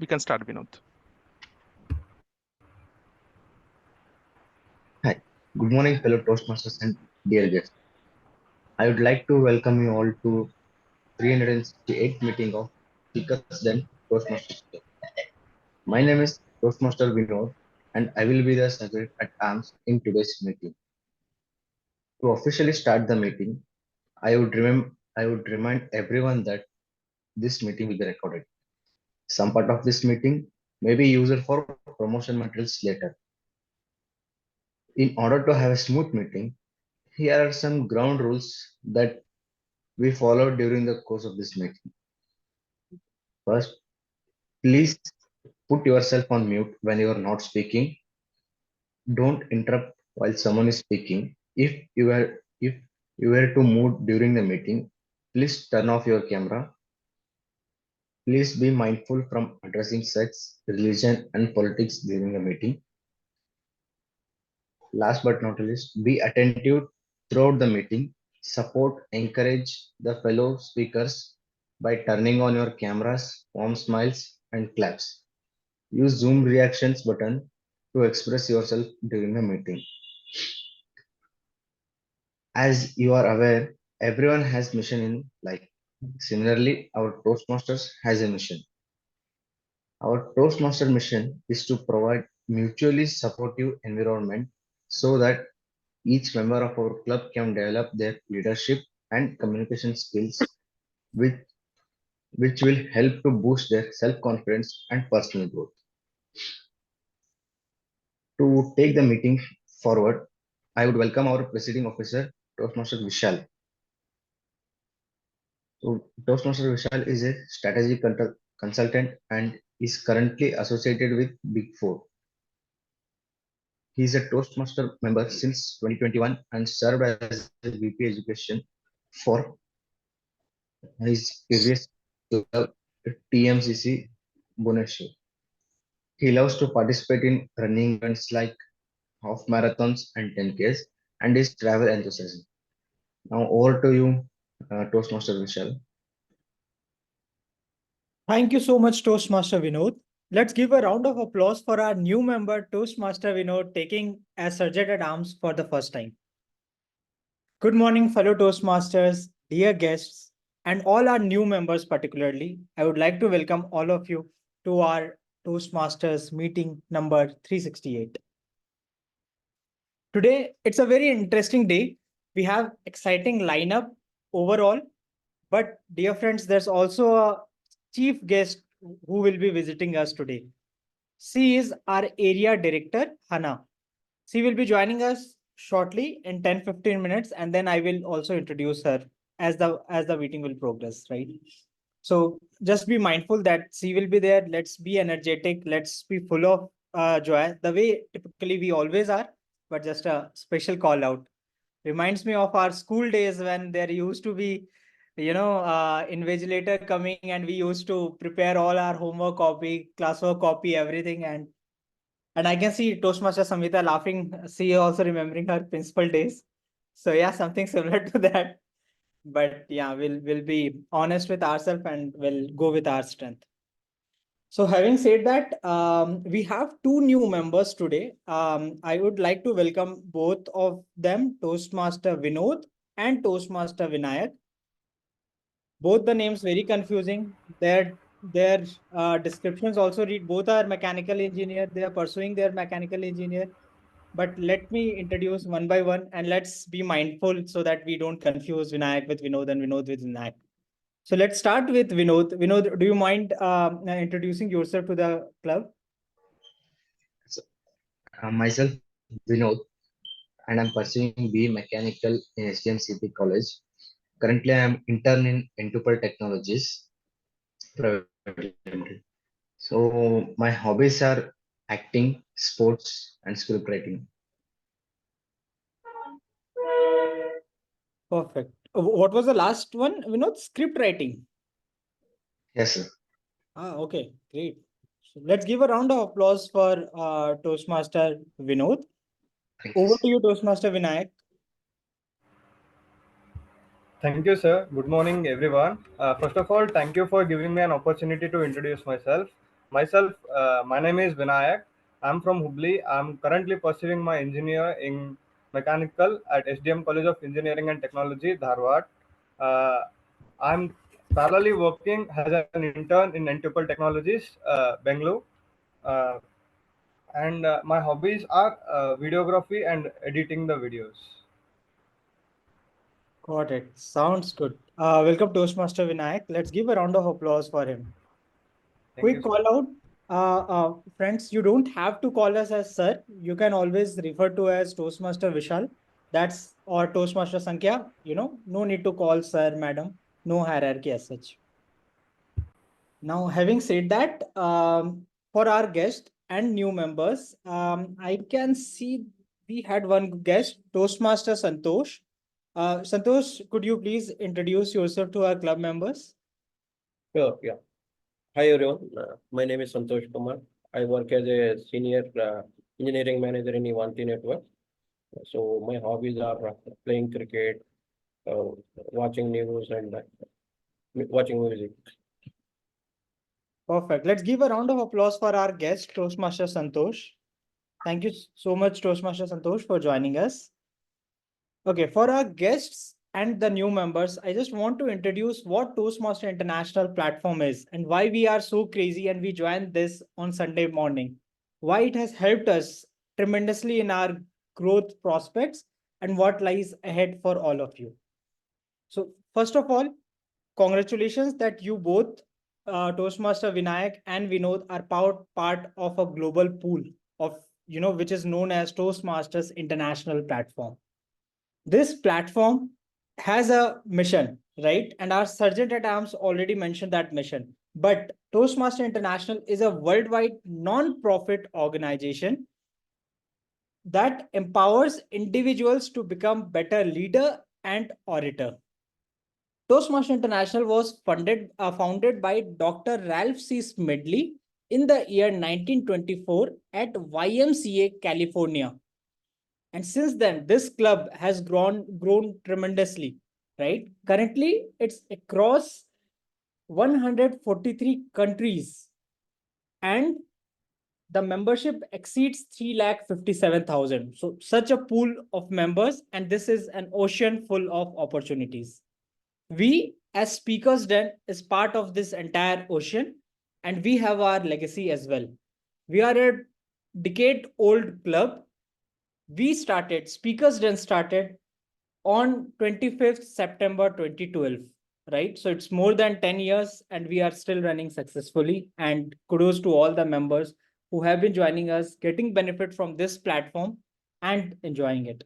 We can start, Vinod. Hi, good morning, fellow Toastmasters and dear guests. I would like to welcome you all to 368th meeting of Speakers Then Toastmasters Club. My name is Toastmaster Vinod, and I will be the secretary at arms in today's meeting. To officially start the meeting, I would remind everyone that this meeting will be recorded. Some part of this meeting may be used for promotion materials later. In order to have a smooth meeting, here are some ground rules that we followed during the course of this meeting. First, please put yourself on mute when you are not speaking. Don't interrupt while someone is speaking. If you were to move during the meeting, please turn off your camera. Please be mindful from addressing sex, religion, and politics during the meeting. Last but not least, be attentive throughout the meeting. Support, encourage the fellow speakers by turning on your cameras, warm smiles, and claps. Use Zoom reactions button to express yourself during the meeting. As you are aware, everyone has mission in life. Similarly, our Toastmasters has a mission. Our Toastmaster mission is to provide mutually supportive environment so that each member of our club can develop their leadership and communication skills, which, which will help to boost their self-confidence and personal growth. To take the meeting forward, I would welcome our presiding officer, Toastmaster Vishal. So, Toastmaster Vishal is a strategy consultant and is currently associated with Big Four. He is a Toastmaster member since 2021 and served as a VP Education for his previous club, TMCC Bhubaneswar. He loves to participate in running events like half marathons and 10Ks and is travel enthusiasm. Now over to you, Toastmaster Vishal. Thank you so much, Toastmaster Vinod. Let's give a round of applause for our new member, Toastmaster Vinod, taking as Sergeant at Arms for the first time. Good morning, fellow Toastmasters, dear guests, and all our new members particularly. I would like to welcome all of you to our Toastmasters meeting number 368. Today, it's a very interesting day. We have exciting lineup overall, but dear friends, there's also a chief guest who will be visiting us today. She is our area director, Hana. She will be joining us shortly in 10-15 minutes, and then I will also introduce her as the meeting will progress, right? So just be mindful that she will be there. Let's be energetic. Let's be full of joy, the way typically we always are, but just a special call out. Reminds me of our school days when there used to be invigilator coming and we used to prepare all our homework copy, classwork copy, everything. And I can see Toastmaster Samita laughing. She also remembering her principal days. So yeah, something similar to that. But yeah, we'll be honest with ourselves and we'll go with our strength. So having said that, we have two new members today. I would like to welcome both of them, Toastmaster Vinod and Toastmaster Vinayak. Both the names very confusing. Their descriptions also read both are mechanical engineer. They are pursuing their mechanical engineer. But let me introduce one by one and let's be mindful so that we don't confuse Vinayak with Vinod and Vinod with Vinayak. So let's start with Vinod. Vinod, do you mind introducing yourself to the club? So, myself, Vinod, and I'm pursuing B Mechanical in SDMCP College. Currently, I am intern in Entupal Technologies Private Limited. So, my hobbies are acting, sports, and script writing. Perfect. What was the last one? Vinod, script writing. Yes, sir. Okay, great. So let's give a round of applause for Toastmaster Vinod. Thank you, Over sir. to you, Toastmaster Vinayak. Thank you, sir. Good morning, everyone. First of all, thank you for giving me an opportunity to introduce myself. Myself, my name is Vinayak. I'm from Hubli. I'm currently pursuing my engineer in mechanical at SDM College of Engineering and Technology, Dharwad. Uh, I'm parallelly working as an intern in N Technologies, Bangalore. Uh, and my hobbies are videography and editing the videos. Got it. Sounds good. Welcome Toastmaster Vinayak. Let's give a round of applause for him. Thank you, Quick sir. call out. Friends, you don't have to call us as sir. You can always refer to as Toastmaster Vishal. That's or Toastmaster Sankhya. No need to call sir, madam. No hierarchy as such. Now, having said that, for our guest and new members, I can see we had one guest, Toastmaster Santosh. Santosh, could you please introduce yourself to our club members? Sure, yeah. Hi everyone. My name is Santosh Kumar. I work as a senior engineering manager in Ivanti Network. So my hobbies are playing cricket, uh, watching news, and watching music. Perfect. Let's give a round of applause for our guest, Toastmaster Santosh. Thank you so much, Toastmaster Santosh, for joining us. Okay, for our guests and the new members, I just want to introduce what Toastmaster International platform is and why we are so crazy and we joined this on Sunday morning. Why it has helped us tremendously in our growth prospects and what lies ahead for all of you. So, first of all, congratulations that you both, Toastmaster Vinayak and Vinod, are part of a global pool of, which is known as Toastmasters International Platform. This platform has a mission, right? And our Sergeant at Arms already mentioned that mission. But Toastmaster International is a worldwide non-profit organization that empowers individuals to become better leader and orator. Toastmaster International was founded by Dr. Ralph C. Smedley in the year 1924 at YMCA, California. And since then, this club has grown tremendously, right? Currently, it's across 143 countries and the membership exceeds 3,57,000. So such a pool of members, and this is an ocean full of opportunities. We, as Speakers Den, is part of this entire ocean, and we have our legacy as well. We are a decade-old club. Speakers Den started on 25th September 2012, right? So it's more than 10 years and we are still running successfully. And kudos to all the members who have been joining us, getting benefit from this platform and enjoying it.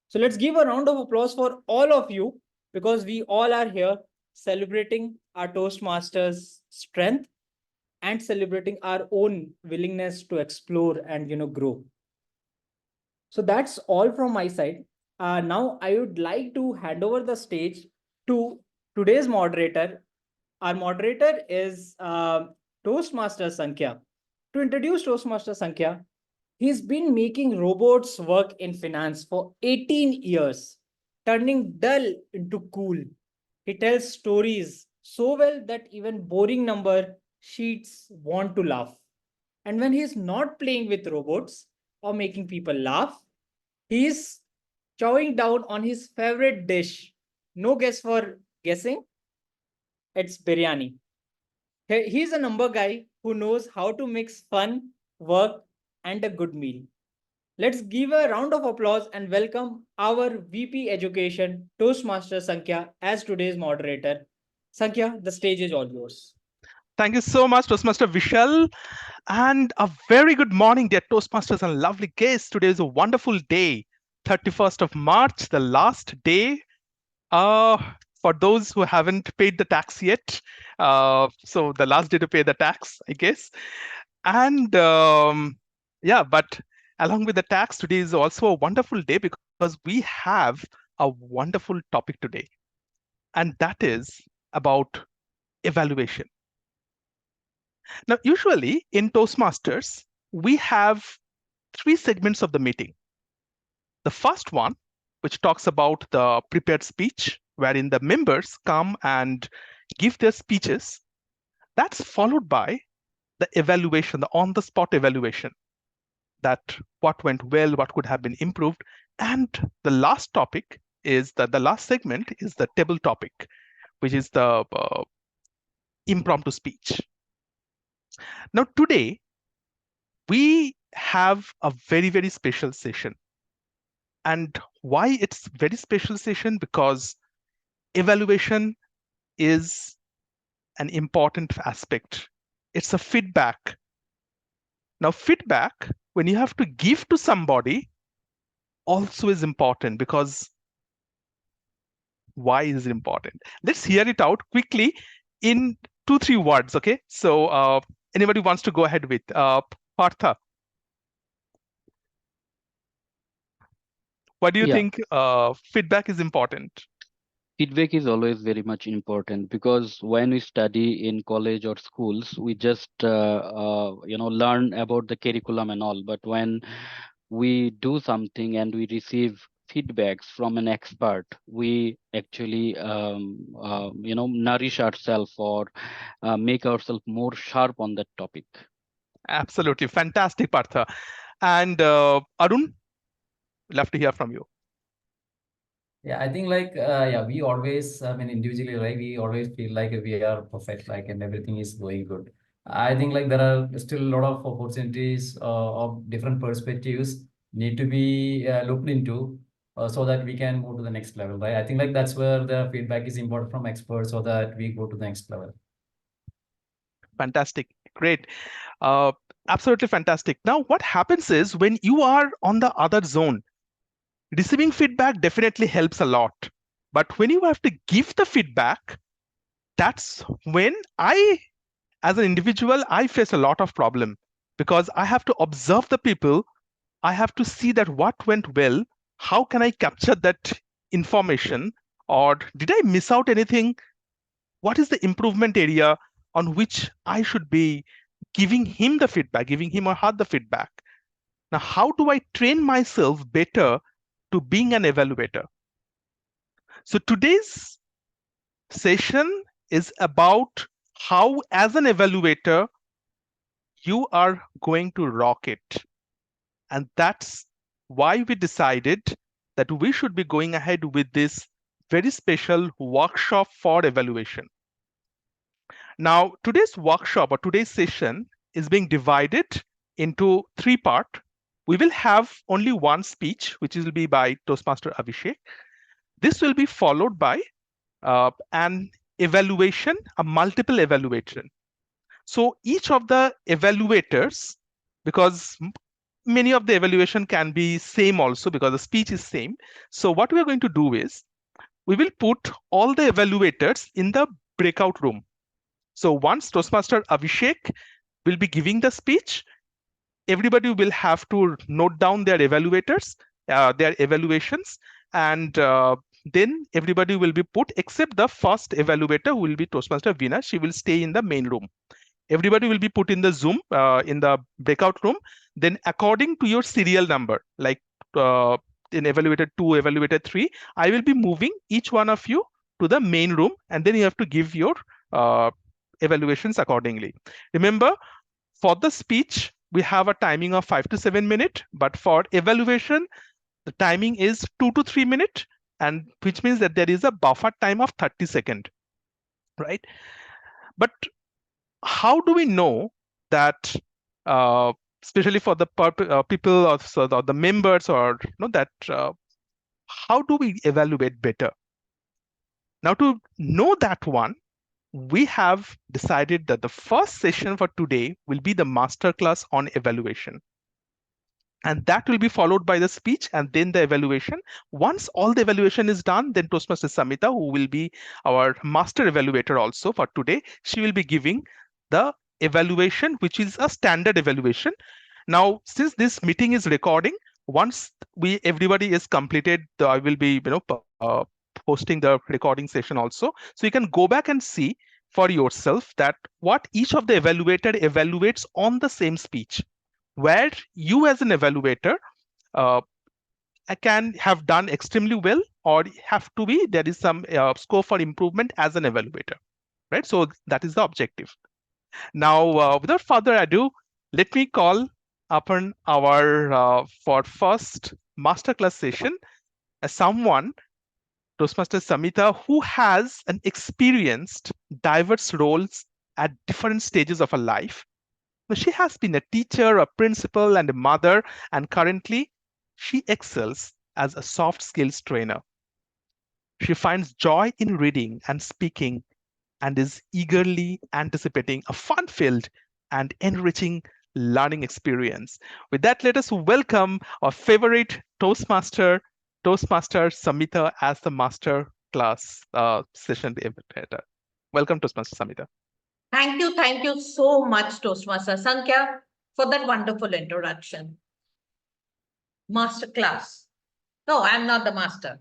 So let's give a round of applause for all of you because we all are here celebrating our Toastmasters strength and celebrating our own willingness to explore and grow. So that's all from my side. Now I would like to hand over the stage to today's moderator. Our moderator is Toastmaster Sankhya. To introduce Toastmaster Sankhya, he's been making robots work in finance for 18 years, turning dull into cool. He tells stories so well that even boring number sheets want to laugh. And when he's not playing with robots or making people laugh, he's chowing down on his favorite dish. No guess for guessing, it's biryani. He's a number guy who knows how to mix fun, work, and a good meal. Let's give a round of applause and welcome our VP Education, Toastmaster Sankhya, as today's moderator. Sankhya, the stage is all yours. Thank you so much, Toastmaster Vishal. And a very good morning, dear Toastmasters and lovely guests. Today is a wonderful day, 31st of March, the last day. Uh, for those who haven't paid the tax yet, so the last day to pay the tax, I guess. And yeah, but along with the tax, today is also a wonderful day because we have a wonderful topic today, and that is about evaluation. Now, usually in Toastmasters, we have three segments of the meeting. The first one, which talks about the prepared speech, wherein the members come and give their speeches. That's followed by the evaluation, the on-the-spot evaluation, that what went well, what could have been improved. And the last topic is that the last segment is the table topic, which is the impromptu speech. Now, today, we have a very, very special session. And why it's very special session? Because evaluation is an important aspect. It's a feedback. Now, feedback, when you have to give to somebody, also is important. Because why is it important? Let's hear it out quickly in 2-3 words. Okay, so anybody wants to go ahead with Partha? Why do you Yeah, think feedback is important? feedback is always very much important because when we study in college or schools, we just learn about the curriculum and all. But when we do something and we receive feedbacks from an expert, we actually nourish ourselves or make ourselves more sharp on that topic. Absolutely fantastic, Partha. And Arun, love to hear from you. Yeah, I think like we always, I mean, individually, right? We always feel like we are perfect, like, and everything is going good. I think like there are still a lot of opportunities of different perspectives need to be looked into so that we can move to the next level, right? I think like that's where the feedback is important from experts so that we go to the next level. Fantastic, great, uh, absolutely fantastic. Now, what happens is when you are on the other zone, receiving feedback definitely helps a lot. But when you have to give the feedback, that's when as an individual, I face a lot of problem, because I have to observe the people. I have to see that what went well, how can I capture that information, or did I miss out anything? What is the improvement area on which I should be giving him the feedback, giving him or her the feedback? Now, how do I train myself better to being an evaluator? So today's session is about how, as an evaluator, you are going to rock it. And that's why we decided that we should be going ahead with this very special workshop for evaluation. Now, today's workshop or today's session is being divided into 3 parts. We will have only one speech, which will be by Toastmaster Abhishek. This will be followed by an evaluation, a multiple evaluation. So each of the evaluators, because many of the evaluation can be same also because the speech is same. So what we are going to do is we will put all the evaluators in the breakout room. So once Toastmaster Abhishek will be giving the speech, everybody will have to note down their evaluators, their evaluations, and then everybody will be put except the first evaluator, who will be Toastmaster Veena. She will stay in the main room. Everybody will be put in the Zoom, in the breakout room. Then according to your serial number, like in evaluator 2, evaluator 3, I will be moving each one of you to the main room, and then you have to give your evaluations accordingly. Remember, for the speech, we have a timing of 5 to 7 minutes, but for evaluation, the timing is 2 to 3 minutes, and which means that there is a buffer time of 30 seconds, right? But how do we know that, especially for the people or so the members, or that how do we evaluate better? Now, to know that one, we have decided that the first session for today will be the masterclass on evaluation. And that will be followed by the speech and then the evaluation. Once all the evaluation is done, then Toastmaster Samita, who will be our master evaluator also for today, she will be giving the evaluation, which is a standard evaluation. Now, since this meeting is recording, once everybody is completed, I will be posting the recording session also. So you can go back and see for yourself that what each of the evaluator evaluates on the same speech, where you as an evaluator can have done extremely well, or have to be, there is some scope for improvement as an evaluator, right? So that is the objective. Now, without further ado, let me call upon our for first masterclass session as someone, Toastmaster Samita, who has an experienced diverse roles at different stages of her life. Now, she has been a teacher, a principal, and a mother, and currently she excels as a soft skills trainer. She finds joy in reading and speaking and is eagerly anticipating a fun filled and enriching learning experience. With that, let us welcome our favorite Toastmaster Samita, as the master class session implementer. Welcome, Toastmaster Samita. Thank you so much, Toastmaster Sankhya, for that wonderful introduction. Masterclass. No, I'm not the master.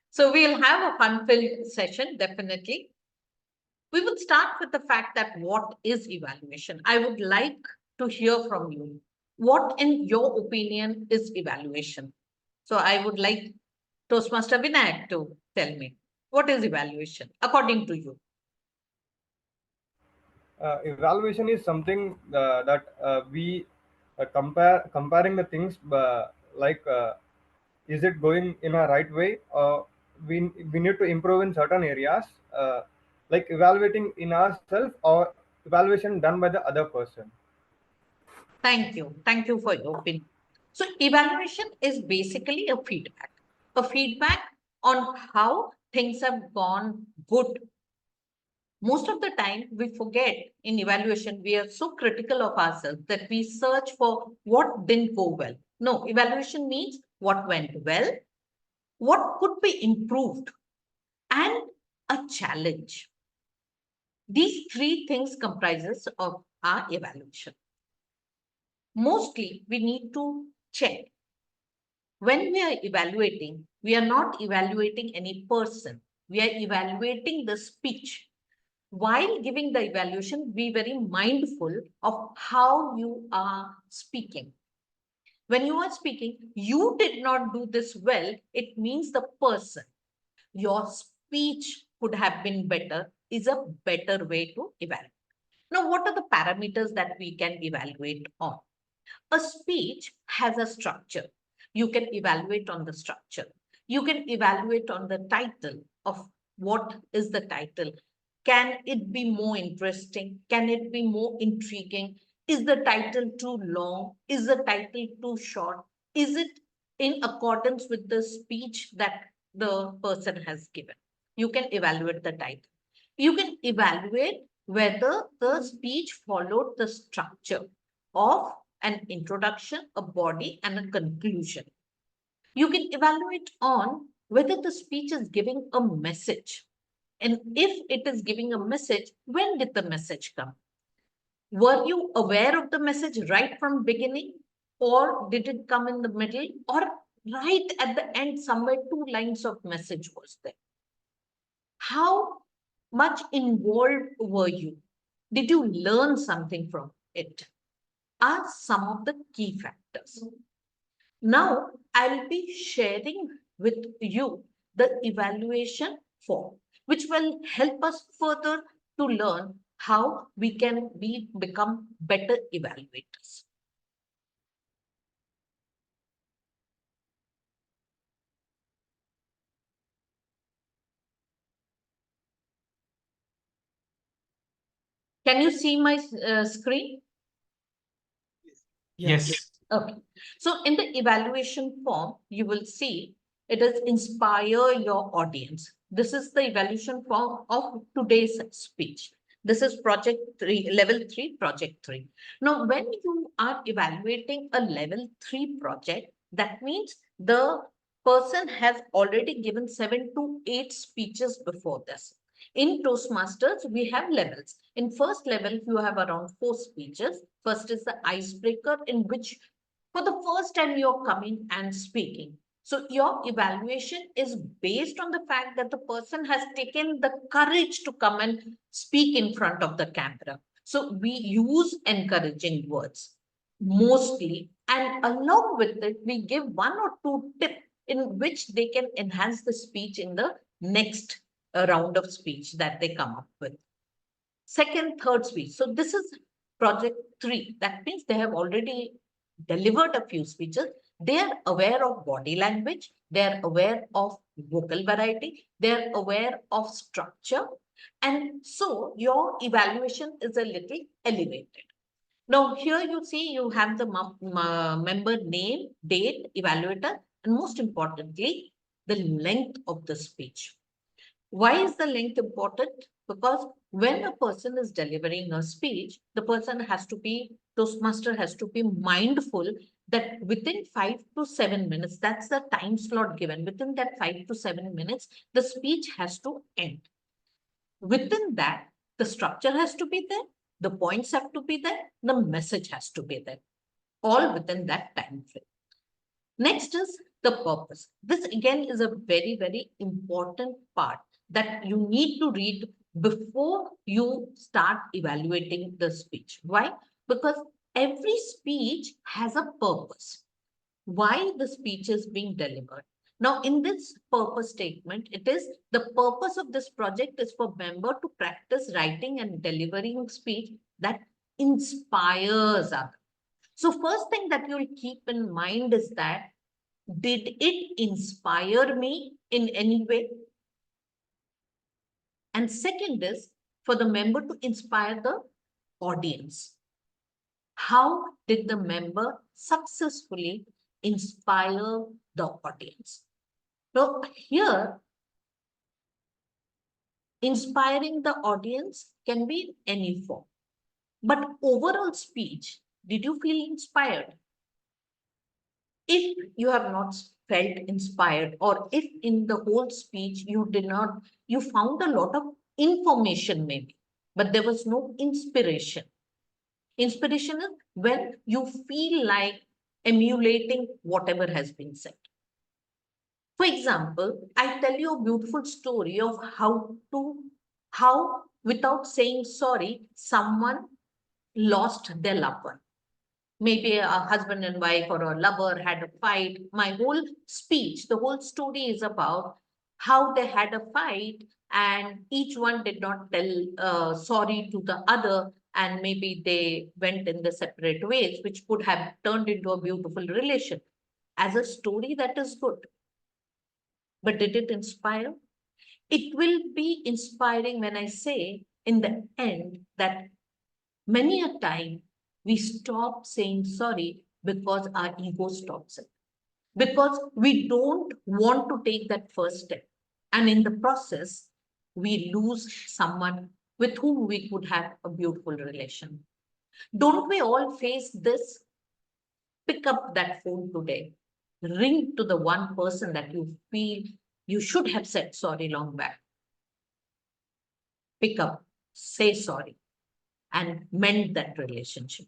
So we'll have a fun-filled session, definitely. We would start with the fact that what is evaluation? I would like to hear from you. What, in your opinion, is evaluation? So I would like Toastmaster Vinayak to tell me, what is evaluation according to you? Evaluation is something that we comparing the things, like is it going in a right way, or we need to improve in certain areas, like evaluating in ourselves or evaluation done by the other person. Thank you. Thank you for your opinion. So evaluation is basically a feedback on how things have gone good. Most of the time, we forget in evaluation, we are so critical of ourselves that we search for what didn't go well. No, evaluation means what went well, what could be improved, and a challenge. These three things comprises of our evaluation. Mostly, we need to check. When we are evaluating, we are not evaluating any person. We are evaluating the speech. While giving the evaluation, be very mindful of how you are speaking. When you are speaking, you did not do this well, it means the person. Your speech could have been better, is a better way to evaluate. Now, what are the parameters that we can evaluate on? A speech has a structure. You can evaluate on the structure. You can evaluate on the title of what is the title. Can it be more interesting? Can it be more intriguing? Is the title too long? Is the title too short? Is it in accordance with the speech that the person has given? You can evaluate the title. You can evaluate whether the speech followed the structure of an introduction, a body, and a conclusion. You can evaluate on whether the speech is giving a message. And if it is giving a message, when did the message come? Were you aware of the message right from beginning? Or did it come in the middle? Or right at the end, somewhere 2 lines of message was there? How much involved were you? Did you learn something from it? Are some of the key factors. Now, I'll be sharing with you the evaluation form, which will help us further to learn how we can become better evaluators. Can you see my screen? Yes. Okay. So in the evaluation form, you will see it is inspire your audience. This is the evaluation form of today's speech. This is project 3, level 3, project 3. Now, when you are evaluating a level 3 project, that means the person has already given 7 to 8 speeches before this. In Toastmasters, we have levels. In first level, you have around 4 speeches. First is the icebreaker, in which for the first time you're coming and speaking. So your evaluation is based on the fact that the person has taken the courage to come and speak in front of the camera. So we use encouraging words mostly, and along with it, we give 1 or 2 tips in which they can enhance the speech in the next round of speech that they come up with. second, third speech. So this is project 3. That means they have already delivered a few speeches. They are aware of body language. They are aware of vocal variety. They are aware of structure. And so your evaluation is a little elevated. Now, here you see you have the member name, date, evaluator, and most importantly, the length of the speech. Why is the length important? Because when a person is delivering a speech, the person has to be, Toastmaster has to be mindful that within 5 to 7 minutes, that's the time slot given, within that 5 to 7 minutes, the speech has to end. Within that, the structure has to be there, the points have to be there, the message has to be there, all within that time frame. Next is the purpose. This again is a very, very important part that you need to read before you start evaluating the speech. Why? Because every speech has a purpose. Why the speech is being delivered. Now, in this purpose statement, it is the purpose of this project is for member to practice writing and delivering speech that inspires others. So first thing that you'll keep in mind is that, did it inspire me in any way? And second is for the member to inspire the audience. How did the member successfully inspire the audience? So here, inspiring the audience can be in any form. But overall speech, did you feel inspired? If you have not felt inspired, or if in the whole speech you did not, you found a lot of information maybe, but there was no inspiration. Inspiration is when you feel like emulating whatever has been said. For example, I tell you a beautiful story of how without saying sorry, someone lost their loved one. Maybe a husband and wife or a lover had a fight. My whole speech, the whole story is about how they had a fight and each one did not tell sorry to the other, and maybe they went in the separate ways, which could have turned into a beautiful relation. As a story, that is good. But did it inspire? It will be inspiring when I say in the end that many a time we stop saying sorry because our ego stops it. Because we don't want to take that first step. And in the process, we lose someone with whom we could have a beautiful relation. Don't we all face this? Pick up that phone today. Ring to the one person that you feel you should have said sorry long back. Pick up, say sorry, and mend that relationship.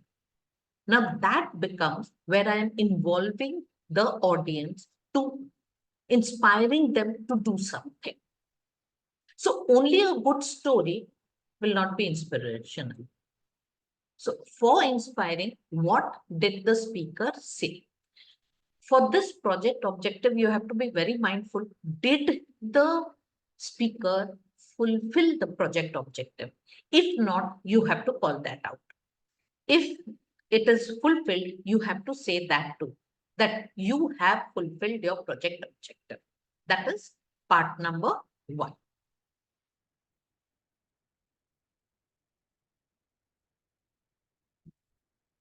Now that becomes where I am involving the audience to inspiring them to do something. So only a good story will not be inspirational. So for inspiring, what did the speaker say? For this project objective, you have to be very mindful. Did the speaker fulfill the project objective? If not, you have to call that out. If it is fulfilled, you have to say that too, that you have fulfilled your project objective. That is part number 1.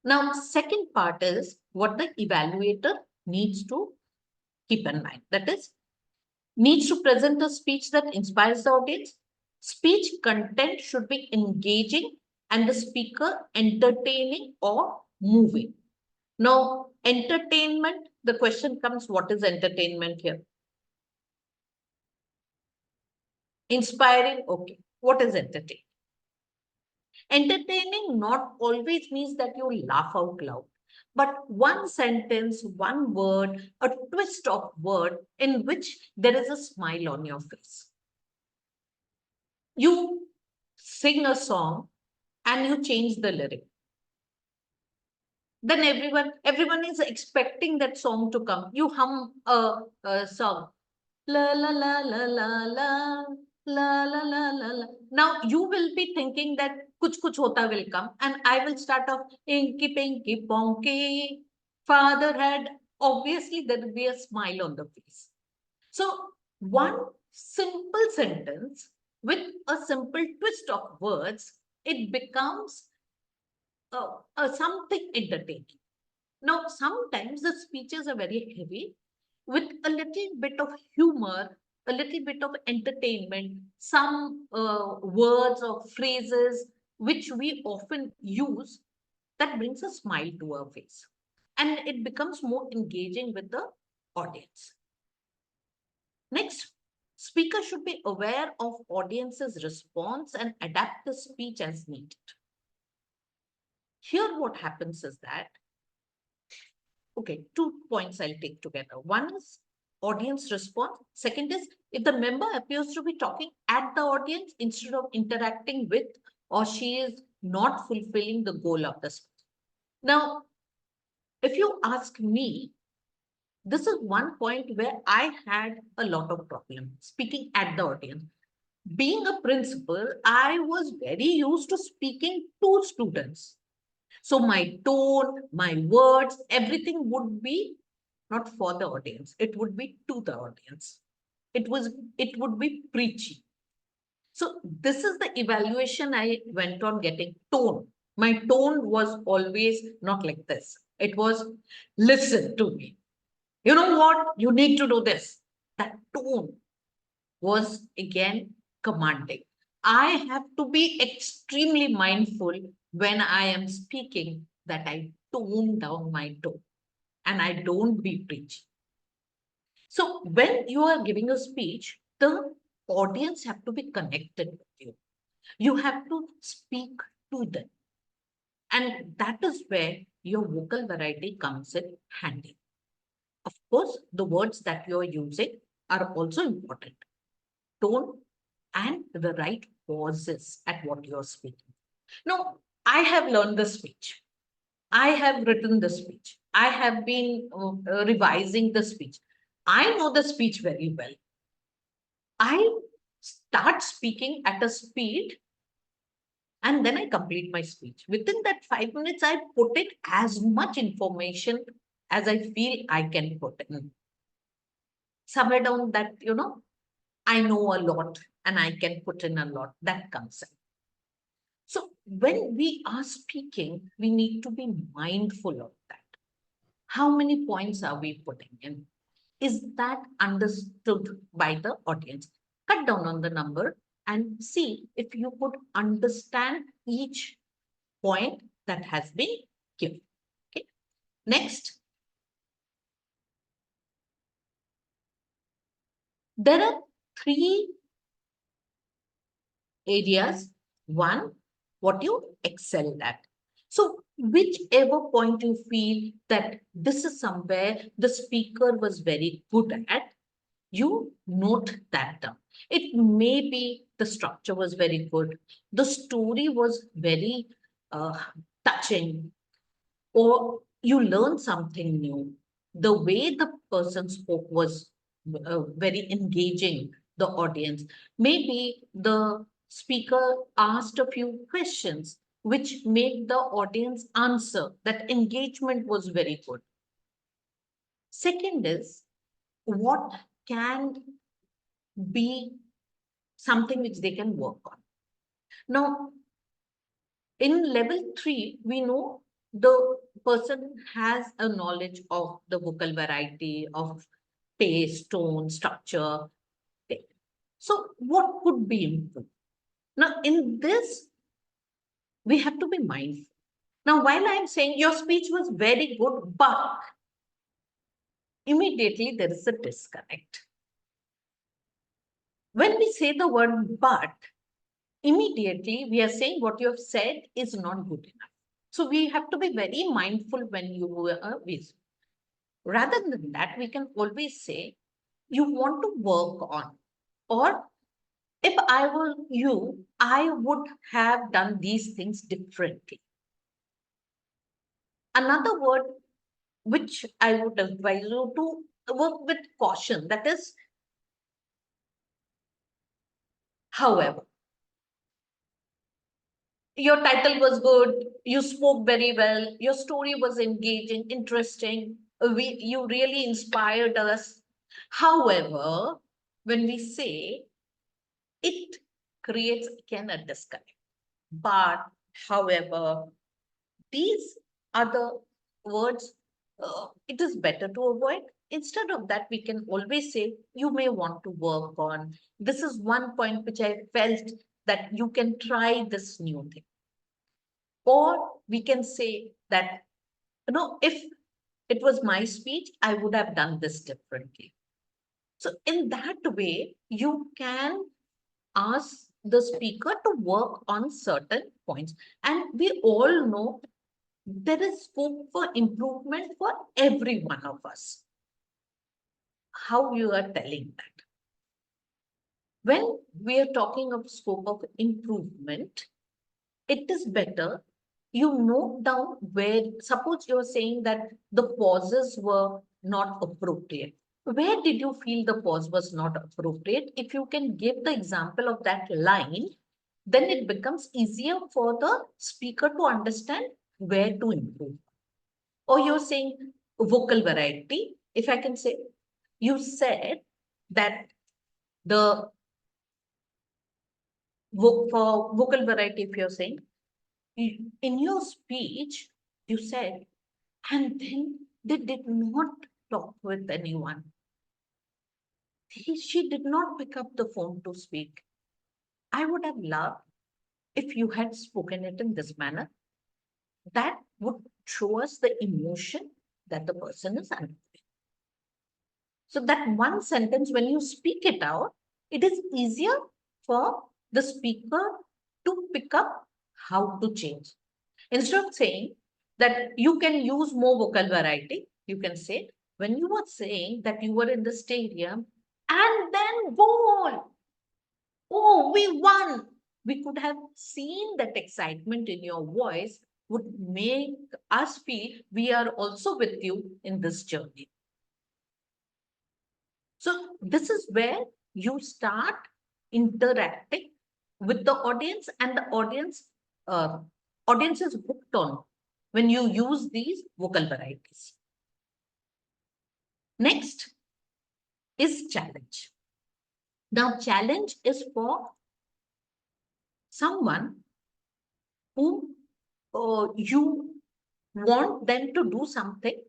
Now, second part is what the evaluator needs to keep in mind. That is, needs to present a speech that inspires the audience. Speech content should be engaging and the speaker entertaining or moving. Now, entertainment, the question comes, what is entertainment here? Inspiring, okay. What is entertaining? Entertaining not always means that you laugh out loud, but one sentence, one word, a twist of word in which there is a smile on your face. You sing a song and you change the lyric. Then everyone is expecting that song to come. You hum a song. La la la la la la. La la la la la. Now you will be thinking that kuch hota will come, and I will start off inky pinky ponky. Father had, obviously there will be a smile on the face. So one simple sentence with a simple twist of words, it becomes something entertaining. Now, sometimes the speeches are very heavy with a little bit of humor, a little bit of entertainment, some words or phrases which we often use that brings a smile to our face. And it becomes more engaging with the audience. Next, speaker should be aware of audience's response and adapt the speech as needed. Here, what happens is that, okay, 2 points I'll take together. One is audience response. Second is if the member appears to be talking at the audience instead of interacting with, or she is not fulfilling the goal of the speech. Now, if you ask me, this is one point where I had a lot of problem speaking at the audience. Being a principal, I was very used to speaking to students. So my tone, my words, everything would be not for the audience. It would be to the audience. It would be preachy. So this is the evaluation I went on getting. Tone. My tone was always not like this. It was, listen to me. You know what? You need to do this. That tone was again commanding. I have to be extremely mindful when I am speaking that I tone down my tone and I don't be preachy. So when you are giving a speech, the audience have to be connected with you. You have to speak to them. And that is where your vocal variety comes in handy. Of course, the words that you're using are also important. Tone and the right pauses at what you're speaking. Now, I have learned the speech. I have written the speech. I have been revising the speech. I know the speech very well. I start speaking at a speed and then I complete my speech. Within that 5 minutes, I put in as much information as I feel I can put in. Somewhere down that, I know a lot and I can put in a lot. That comes in. So when we are speaking, we need to be mindful of that. How many points are we putting in? Is that understood by the audience? Cut down on the number and see if you could understand each point that has been given. Okay. Next, there are three areas. One, what you excel at. So whichever point you feel that this is somewhere the speaker was very good at, you note that down. It may be the structure was very good, the story was very uh, touching, or you learn something new. The way the person spoke was very engaging the audience. Maybe the speaker asked a few questions which made the audience answer. That engagement was very good. Second is what can be something which they can work on. Now, in level 3, we know the person has a knowledge of the vocal variety, of pace, tone, structure. So, what could be improved? Now, in this, we have to be mindful. Now, while I'm saying your speech was very good, but immediately there is a disconnect. When we say the word but, immediately we are saying what you have said is not good enough. So we have to be very mindful when you visit. Rather than that, we can always say, you want to work on, or if I were you, I would have done these things differently. Another word which I would advise you to work with caution, that is, However, your title was good, you spoke very well, your story was engaging, interesting, you really inspired us. However, when we say, it creates again a disconnect. But however, these are the words it is better to avoid. Instead of that, we can always say, you may want to work on. This is one point which I felt that you can try this new thing. Or we can say that, if it was my speech, I would have done this differently. So in that way, you can ask the speaker to work on certain points. And we all know there is scope for improvement for every one of us. How you are telling that? When we are talking of scope of improvement, it is better you note down where, suppose you're saying that the pauses were not appropriate. Where did you feel the pause was not appropriate? If you can give the example of that line, then it becomes easier for the speaker to understand where to improve. Or you're saying vocal variety. If I can say, you said that the for vocal variety, if you're saying, in your speech, you said, and then they did not talk with anyone. She did not pick up the phone to speak. I would have loved if you had spoken it in this manner. That would show us the emotion that the person is under. So that one sentence, when you speak it out, it is easier for the speaker to pick up how to change. Instead of saying that you can use more vocal variety, you can say, when you were saying that you were in the stadium and then goal, oh, we won. We could have seen that excitement in your voice would make us feel we are also with you in this journey. So this is where you start interacting with the audience, and the audience is hooked on when you use these vocal varieties. Next is challenge. Now, challenge is for someone who you want them to do something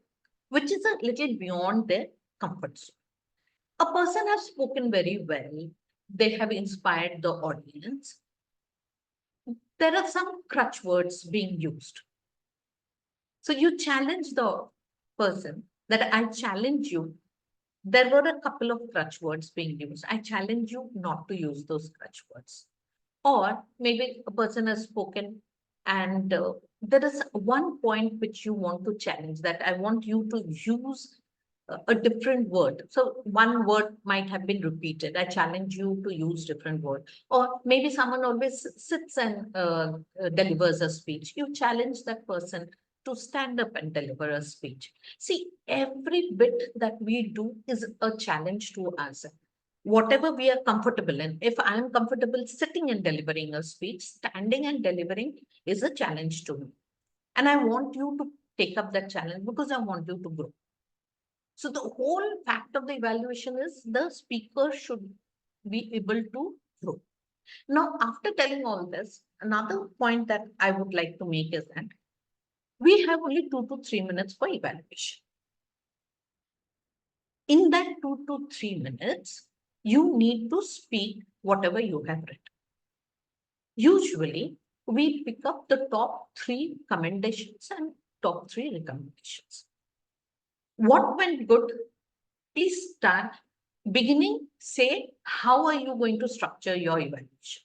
which is a little beyond their comfort zone. A person has spoken very well, they have inspired the audience. There are some crutch words being used. So you challenge the person that I challenge you. There were a couple of crutch words being used. I challenge you not to use those crutch words. Or maybe a person has spoken and there is one point which you want to challenge, that I want you to use a different word. So one word might have been repeated. I challenge you to use different word. Or maybe someone always sits and delivers a speech. You challenge that person to stand up and deliver a speech. See, every bit that we do is a challenge to us. Whatever we are comfortable in. If I am comfortable sitting and delivering a speech, standing and delivering is a challenge to me. And I want you to take up that challenge because I want you to grow. So the whole fact of the evaluation is the speaker should be able to grow. Now, after telling all this, another point that I would like to make is that we have only 2 to 3 minutes for evaluation. In that 2 to 3 minutes, you need to speak whatever you have written. Usually, we pick up the top 3 commendations and top 3 recommendations. What went good? Please start beginning, say, how are you going to structure your evaluation?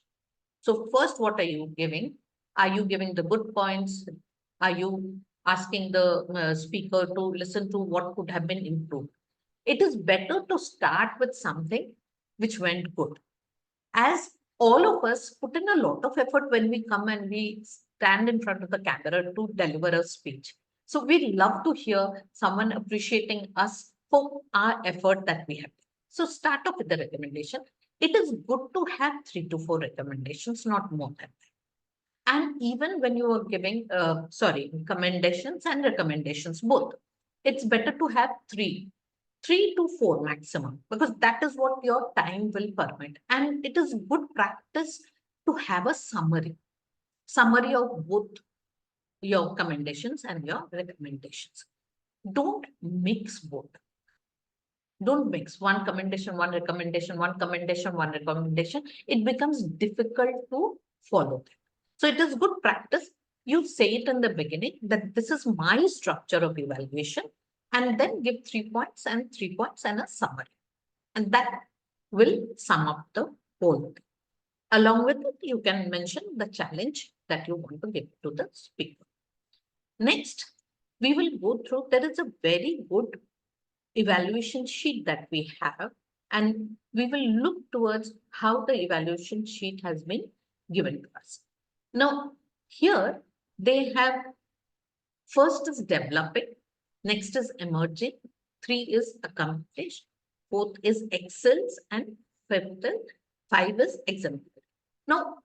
So first, what are you giving? Are you giving the good points? Are you asking the speaker to listen to what could have been improved? It is better to start with something which went good. As all of us put in a lot of effort when we come and we stand in front of the camera to deliver a speech. So we love to hear someone appreciating us for our effort that we have. So start off with the recommendation. it is good to have 3 to 4 recommendations, not more than that. And even when you are giving, commendations and recommendations, both, it's better to have 3 to 4 maximum, because that is what your time will permit. And it is good practice to have a summary of both your commendations and your recommendations. Don't mix both. Don't mix one commendation, one recommendation, one commendation, one recommendation. It becomes difficult to follow that. So it is good practice. You say it in the beginning that this is my structure of evaluation, and then give 3 points and 3 points and a summary. And that will sum up the whole thing. Along with it, you can mention the challenge that you want to give to the speaker. Next, we will go through, there is a very good evaluation sheet that we have, and we will look towards how the evaluation sheet has been given to us. Now, here they have, first is developing, next is emerging, 3 is accomplished, 4th is excels, and 5 is exemplary. Now,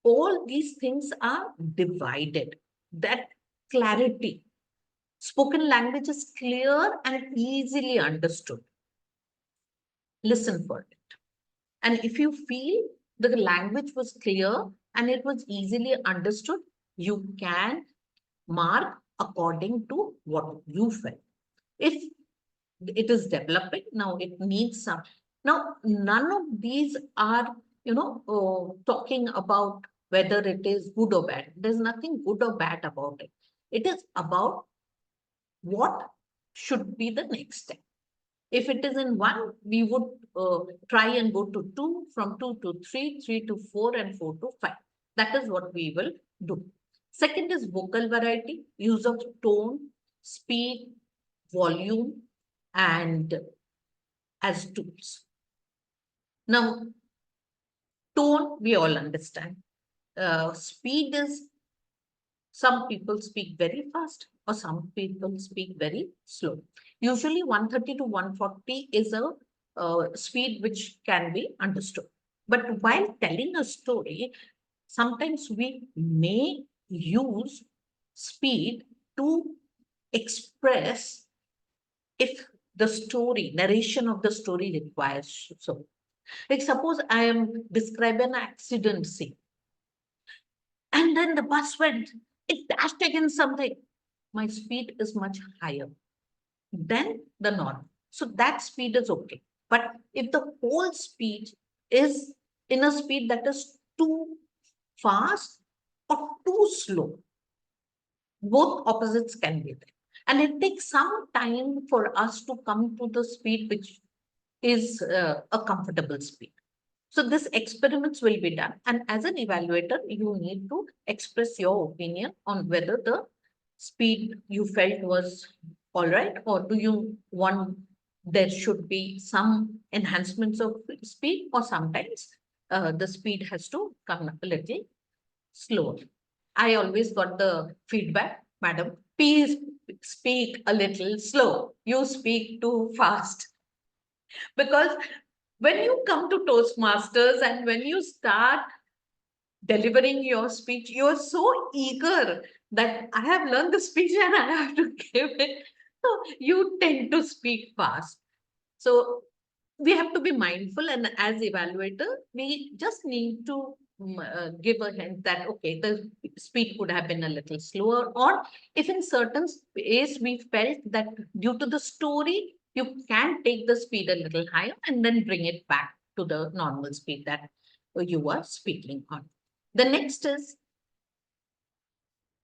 all these things are divided. That clarity, spoken language is clear and easily understood. Listen for it. And if you feel the language was clear and it was easily understood, you can mark according to what you felt. If it is developing, now it needs some. Now, none of these are, talking about whether it is good or bad. There's nothing good or bad about it. It is about what should be the next step. If it is in 1, we would try and go to 2, from 2 to 3, 3 to 4, and 4 to 5. That is what we will do. Second is vocal variety, use of tone, speed, volume, and as tools. Now, tone, we all understand. Speed is, some people speak very fast or some people speak very slow. Usually 130 to 140 is a speed which can be understood. But while telling a story, sometimes we may use speed to express if the story, narration of the story requires so. Like suppose I am describing an accident scene, and then the bus went, it dashed against something. My speed is much higher than the norm. So that speed is okay. But if the whole speech is in a speed that is too fast or too slow, both opposites can be there. And it takes some time for us to come to the speed which is a comfortable speed. So this experiments will be done. And as an evaluator, you need to express your opinion on whether the speed you felt was all right, or do you want there should be some enhancements of speed, or sometimes the speed has to come a little slower. I always got the feedback, madam, please speak a little slow. You speak too fast. Because when you come to Toastmasters and when you start delivering your speech, you're so eager that I have learned the speech and I have to give it. So you tend to speak fast. So we have to be mindful, and as evaluator, we just need to give a hint that, okay, the speed could have been a little slower, or if in certain space we felt that due to the story, you can take the speed a little higher and then bring it back to the normal speed that you are speaking on. The next is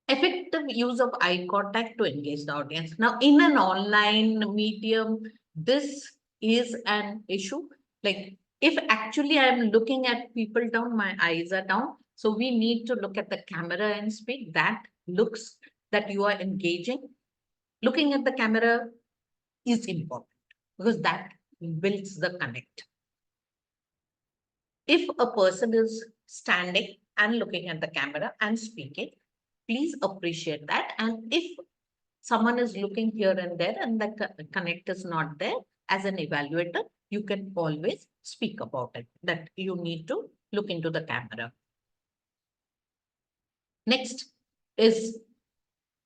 effective use of eye contact to engage the audience. Now, in an online medium, this is an issue. Like, if actually I'm looking at people down, my eyes are down. So we need to look at the camera and speak. That looks that you are engaging. Looking at the camera is important because that builds the connect. If a person is standing and looking at the camera and speaking, please appreciate that. And if someone is looking here and there and the connect is not there, as an evaluator, you can always speak about it, that you need to look into the camera. Next is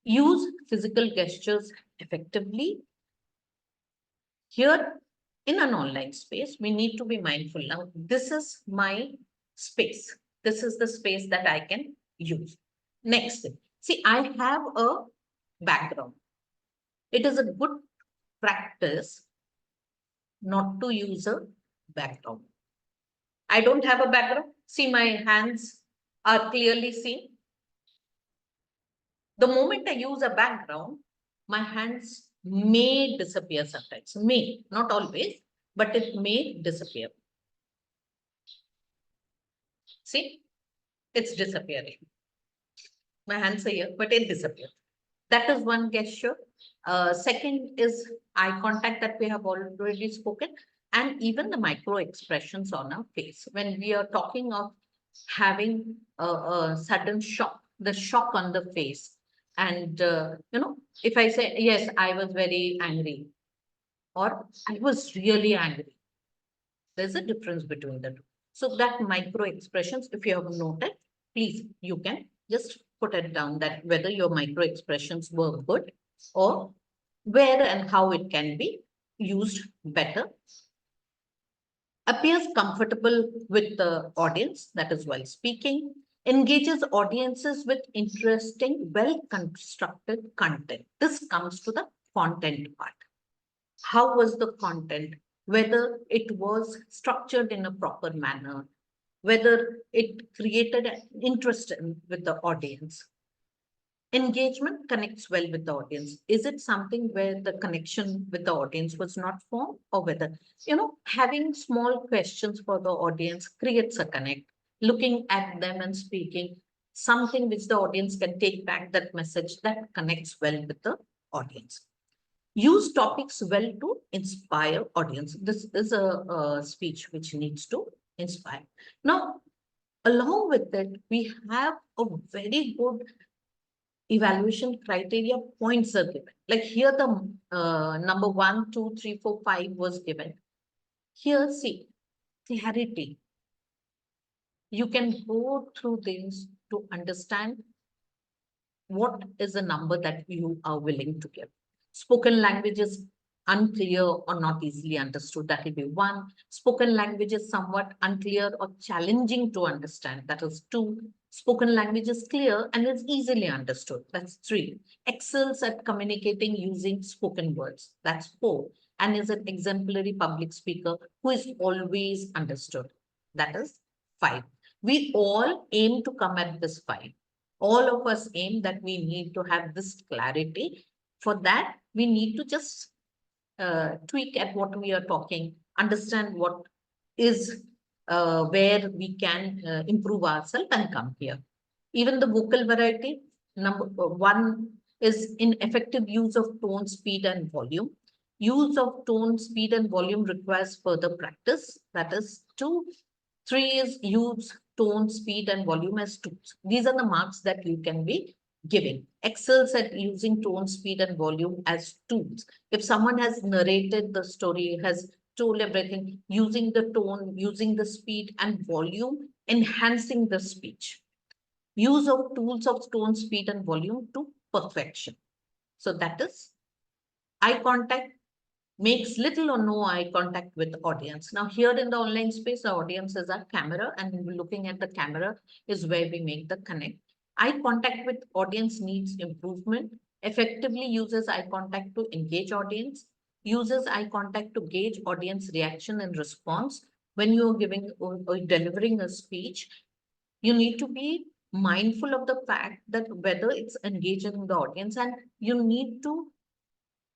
use physical gestures effectively. Here in an online space, we need to be mindful. Now, this is my space. This is the space that I can use. Next, see, I have a background. It is a good practice not to use a background. I don't have a background. See, my hands are clearly seen. The moment I use a background, my hands may disappear sometimes. May, not always, but it may disappear. See, it's disappearing. My hands are here, but it disappeared. That is one gesture. Second is eye contact that we have already spoken, and even the micro expressions on our face. When we are talking of having a sudden shock, the shock on the face. And, if I say, yes, I was very angry, or I was really angry, there's a difference between the two. So that micro expressions, if you have noted, please, you can just put it down that whether your micro expressions were good or where and how it can be used better. Appears comfortable with the audience, that is while speaking, engages audiences with interesting, well-constructed content. This comes to the content part. How was the content? Whether it was structured in a proper manner, whether it created an interest with the audience. Engagement connects well with the audience. Is it something where the connection with the audience was not formed, or whether, having small questions for the audience creates a connect, looking at them and speaking, something which the audience can take back, that message that connects well with the audience. Use topics well to inspire audience. This is a speech which needs to inspire. Now, along with it, we have a very good evaluation criteria points are given. Like here, the number 1, 2, 3, 4, 5 was given. Here, see, clarity. You can go through things to understand what is the number that you are willing to give. Spoken language is unclear or not easily understood. That will be 1. Spoken language is somewhat unclear or challenging to understand. That is 2. Spoken language is clear and is easily understood. That's 3. Excels at communicating using spoken words. That's 4. And is an exemplary public speaker who is always understood. That is 5. We all aim to come at this 5. All of us aim that we need to have this clarity. For that, we need to just tweak at what we are talking, understand what is where we can improve ourselves and come here. Even the vocal variety, number 1 is in effective use of tone, speed, and volume. Use of tone, speed, and volume requires further practice. That is 2. 3 is use tone, speed, and volume as tools. These are the marks that you can be giving. Excels at using tone, speed, and volume as tools. If someone has narrated the story, has told everything, using the tone, using the speed and volume, enhancing the speech. Use of tools of tone, speed, and volume to perfection. So that is eye contact. Makes little or no eye contact with the audience. Now here in the online space, the audience is our camera, and looking at the camera is where we make the connect. Eye contact with audience needs improvement. Effectively uses eye contact to engage audience. Uses eye contact to gauge audience reaction and response. When you're giving or delivering a speech, you need to be mindful of the fact that whether it's engaging the audience, and you need to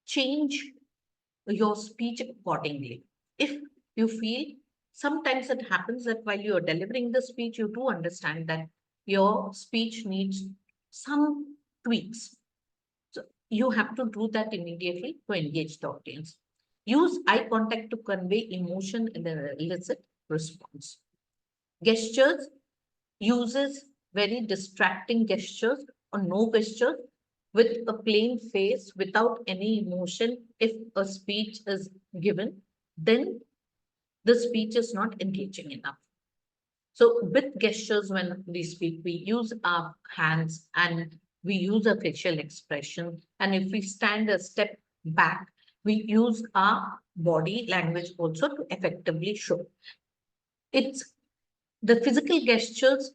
change your speech accordingly. If you feel, sometimes it happens that while you are delivering the speech, you do understand that your speech needs some tweaks. So you have to do that immediately to engage the audience. Use eye contact to convey emotion and elicit response. Gestures uses very distracting gestures or no gestures with a plain face without any emotion. If a speech is given, then the speech is not engaging enough. So with gestures, when we speak, we use our hands and we use a facial expression. And if we stand a step back, we use our body language also to effectively show. It's the physical gestures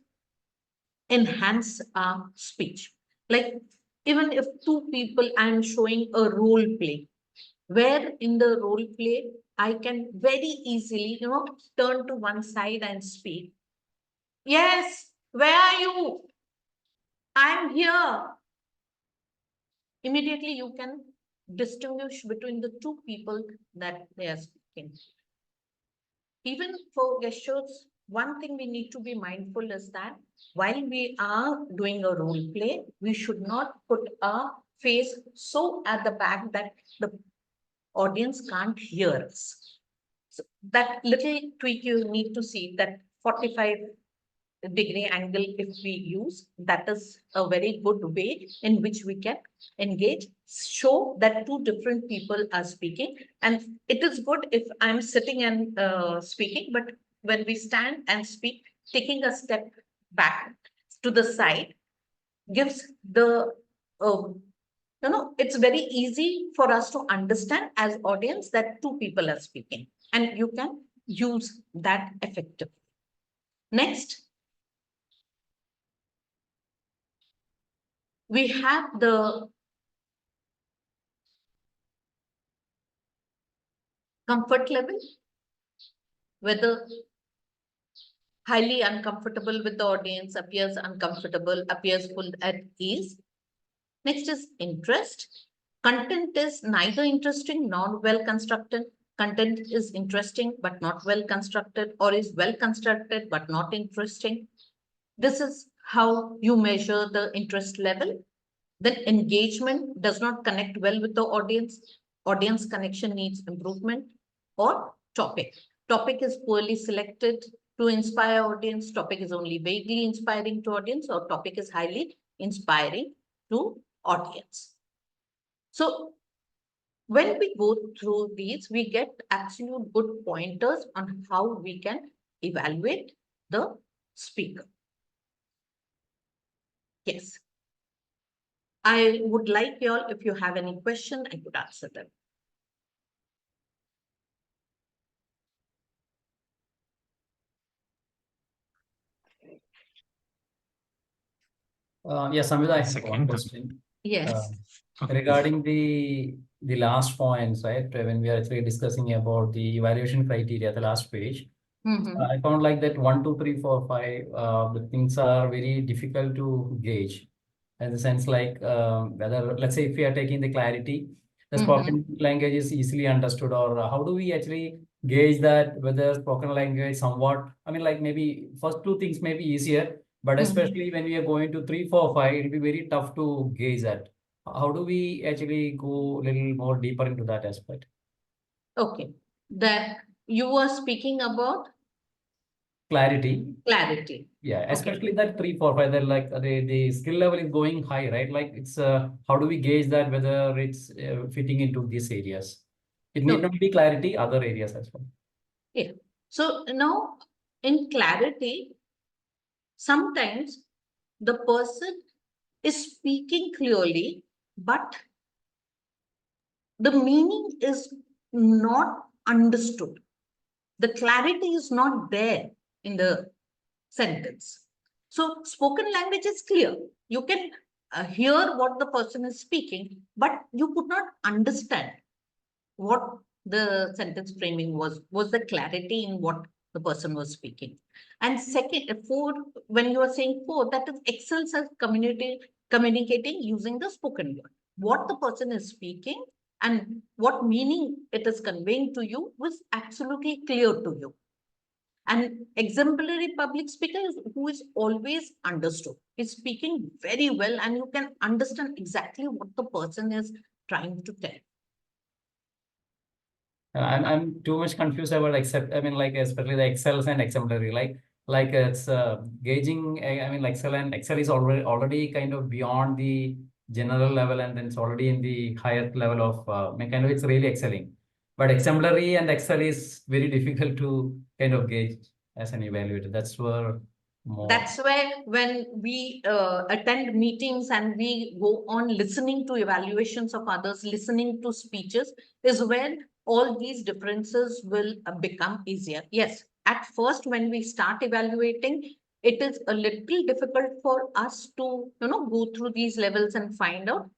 enhance our speech. Like even if two people, I'm showing a role play, where in the role play, I can very easily, turn to one side and speak. Yes, where are you? I'm here. Immediately, you can distinguish between the two people that they are speaking. Even for gestures, one thing we need to be mindful is that while we are doing a role play, we should not put our face so at the back that the audience can't hear us. So that little tweak you need to see, that 45-degree angle if we use, that is a very good way in which we can engage, show that two different people are speaking. And it is good if I'm sitting and speaking, but when we stand and speak, taking a step back to the side gives the uh, it's very easy for us to understand as audience that two people are speaking, and you can use that effectively. Next, we have the comfort level, whether highly uncomfortable with the audience, appears uncomfortable, appears full at ease. Next is interest. Content is neither interesting nor well constructed. Content is interesting but not well constructed, or is well constructed but not interesting. This is how you measure the interest level. Then engagement does not connect well with the audience. Audience connection needs improvement. Or topic. Topic is poorly selected to inspire audience. Topic is only vaguely inspiring to audience, or topic is highly inspiring to audience. So when we go through these, we get absolute good pointers on how we can evaluate the speaker. Yes. I would like y'all, if you have any question, I could answer them. Samita, I have one Second. question. Yes. Regarding the last points, right? When we are actually discussing about the evaluation criteria, the last page, I found like that 1, 2, 3, 4, 5, the things are very difficult to gauge. In the sense like whether, let's say if we are taking the clarity, the spoken language is easily understood, or how do we actually gauge that whether spoken language somewhat, I mean, like maybe first two things may be easier, but especially when we are going to 3, 4, 5, it'll be very tough to gauge that. How do we actually go a little more deeper into that aspect? Okay. That you were speaking about Clarity. clarity. Yeah, Okay. especially that 3, 4, 5, they're like the skill level is going high, right? Like it's how do we gauge that whether it's fitting into these areas? It need not be clarity, other areas as well. Yeah. So now in clarity, sometimes the person is speaking clearly, but the meaning is not understood. The clarity is not there in the sentence. So spoken language is clear. You can hear what the person is speaking, but you could not understand what the sentence framing was the clarity in what the person was speaking. And second, four, when you are saying four, that is excels as communicating using the spoken word. What the person is speaking and what meaning it is conveying to you was absolutely clear to you. An exemplary public speaker is who is always understood, is speaking very well, and you can understand exactly what the person is trying to tell. I'm too much confused about I mean, like especially the excels and exemplary, like it's gauging. I mean, like Excel is already kind of beyond the general level, and then it's already in the higher level of I mean, kind of it's really excelling. But exemplary and excel is very difficult to kind of gauge as an evaluator. That's where more. That's where when we attend meetings and we go on listening to evaluations of others, listening to speeches, is when all these differences will become easier. Yes, at first, when we start evaluating, it is a little difficult for us to, go through these levels and find out.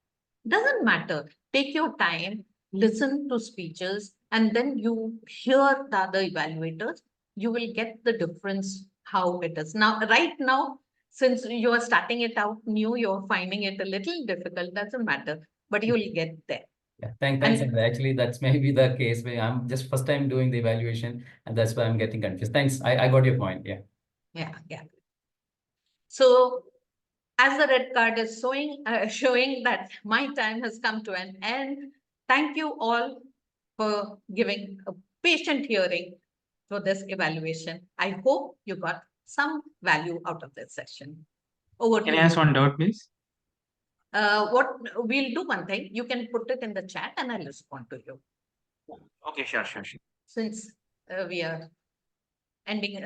Doesn't matter. Take your time, listen to speeches, and then you hear the other evaluators. You will get the difference how it is. Now, right now, since you are starting it out new, you're finding it a little difficult, doesn't matter, but you will get there. Yeah, thanks. And- And actually, that's maybe the case where I'm just first time doing the evaluation, and that's why I'm getting confused. Thanks. I got your point. Yeah. Yeah. So as the red card is showing that my time has come to an end, thank you all for giving a patient hearing for this evaluation. I hope you got some value out of this session. Over Can to I ask you. one doubt, please? What we'll do one thing, you can put it in the chat and I'll respond to you. Okay, sure. Since we are ending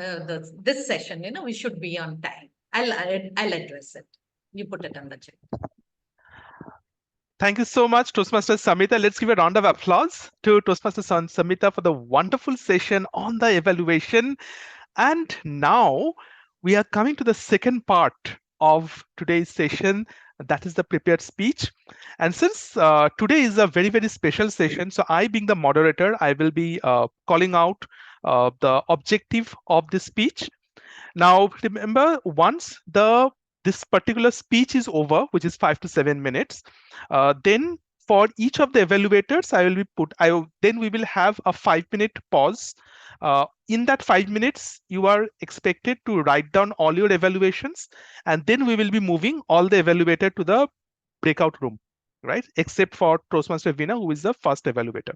this session, we should be on time. I'll address it. You put it in the chat. Thank you so much, Toastmaster Samita. Let's give a round of applause to Toastmaster Samita for the wonderful session on the evaluation. And now we are coming to the second part of today's session, that is the prepared speech. And since today is a very, very special session, so I, being the moderator, I will be calling out the objective of the speech. Now, remember, once this particular speech is over, which is 5 to 7 minutes, then for each of the evaluators, then we will have a 5-minute pause. In that 5 minutes, you are expected to write down all your evaluations, and then we will be moving all the evaluator to the breakout room, right? Except for Toastmaster Veena, who is the first evaluator.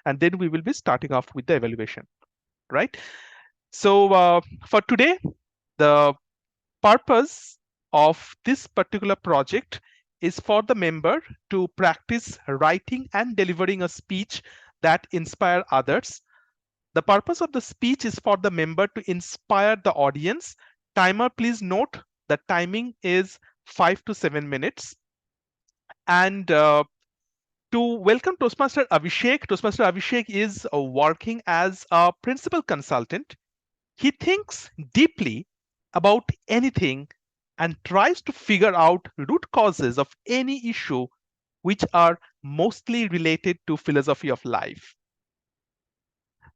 And then we will be starting off with the evaluation, right? So for today, the purpose of this particular project is for the member to practice writing and delivering a speech that inspire others. The purpose of the speech is for the member to inspire the audience. Timer, please note the timing is 5 to 7 minutes. And to welcome Toastmaster Abhishek is working as a principal consultant. He thinks deeply about anything and tries to figure out root causes of any issue which are mostly related to philosophy of life.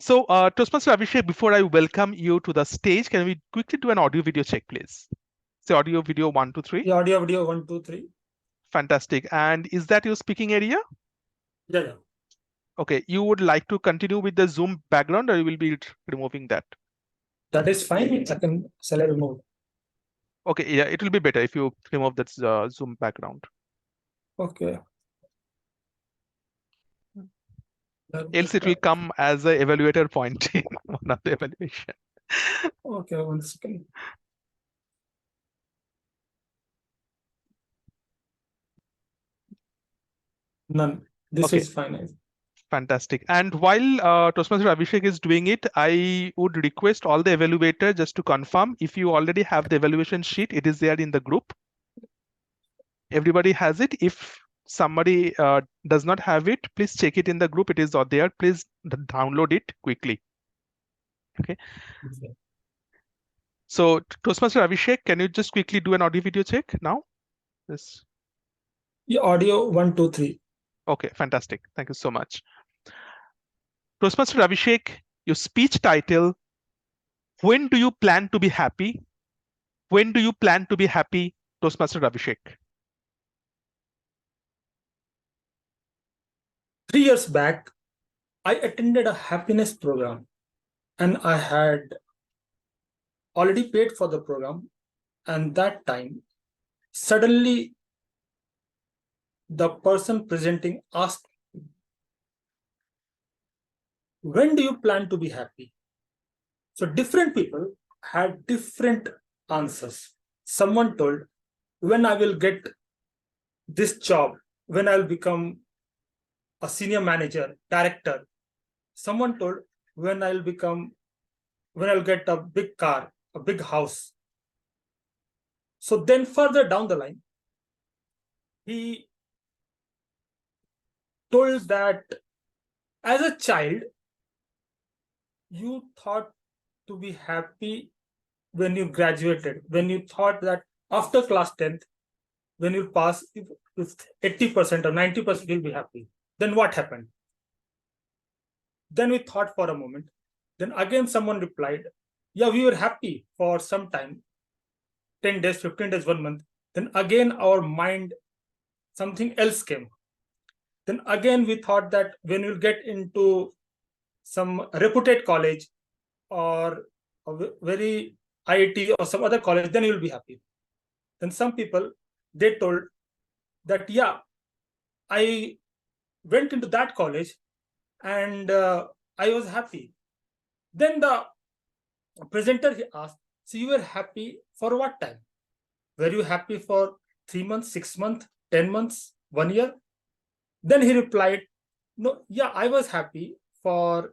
So, Toastmaster Abhishek, before I welcome you to the stage, can we quickly do an audio video check, please? So, audio video 1, 2, 3. Yeah, audio video 1, 2, 3. Fantastic. And is that your speaking area? Yeah. Okay. You would like to continue with the Zoom background, or you will be removing that? That is fine. I can select remove. Okay. Yeah, it will be better if you remove that Zoom background. Okay. Else it will come as a evaluator point in one of the evaluation. Okay, 1 second. None. This Okay. is fine. Fantastic. And while Toastmaster Abhishek is doing it, I would request all the evaluators just to confirm if you already have the evaluation sheet, it is there in the group. Everybody has it. If somebody does not have it, please check it in the group. It is there. Please download it quickly. Okay. So Toastmaster Abhishek, can you just quickly do an audio video check now? Yes. Yeah, audio 1, 2, 3. Okay, fantastic. Thank you so much. Toastmaster Abhishek, your speech title, when do you plan to be happy? When do you plan to be happy, Toastmaster Abhishek? 3 years back, I attended a happiness program and I had already paid for the program. And that time, suddenly the person presenting asked, when do you plan to be happy? So different people had different answers. Someone told, when I will get this job, when I'll become a senior manager, director. someone told, when I'll get a big car, a big house. So then further down the line, he told that as a child, you thought to be happy when you graduated, when you thought that after class 10th, when you pass with 80% or 90%, you'll be happy. Then what happened? Then we thought for a moment. Then again, someone replied, yeah, we were happy for some time, 10 days, 15 days, 1 month. Then again, our mind, something else came. Then again, we thought that when we'll get into some reputed college or a very IIT or some other college, then you'll be happy. Then some people, they told that, yeah, I went into that college and I was happy. Then the presenter, he asked, so you were happy for what time? Were you happy for 3 months, 6 months, 10 months, 1 year? Then he replied, no, yeah, I was happy for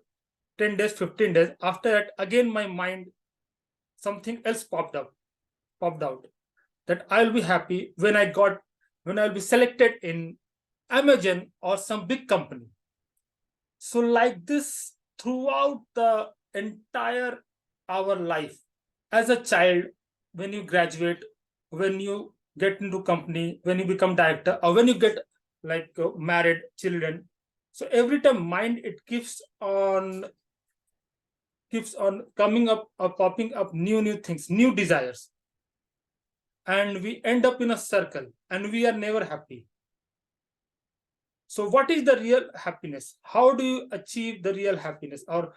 10 days, 15 days. After that, again, my mind, something else popped out, that I'll be happy when I'll be selected in Amazon or some big company. So like this, throughout the entire our life, as a child, when you graduate, when you get into company, when you become director, or when you get married, children, so every time mind, it keeps on coming up or popping up new things, new desires, and we end up in a circle and we are never happy. So what is the real happiness? How do you achieve the real happiness? Or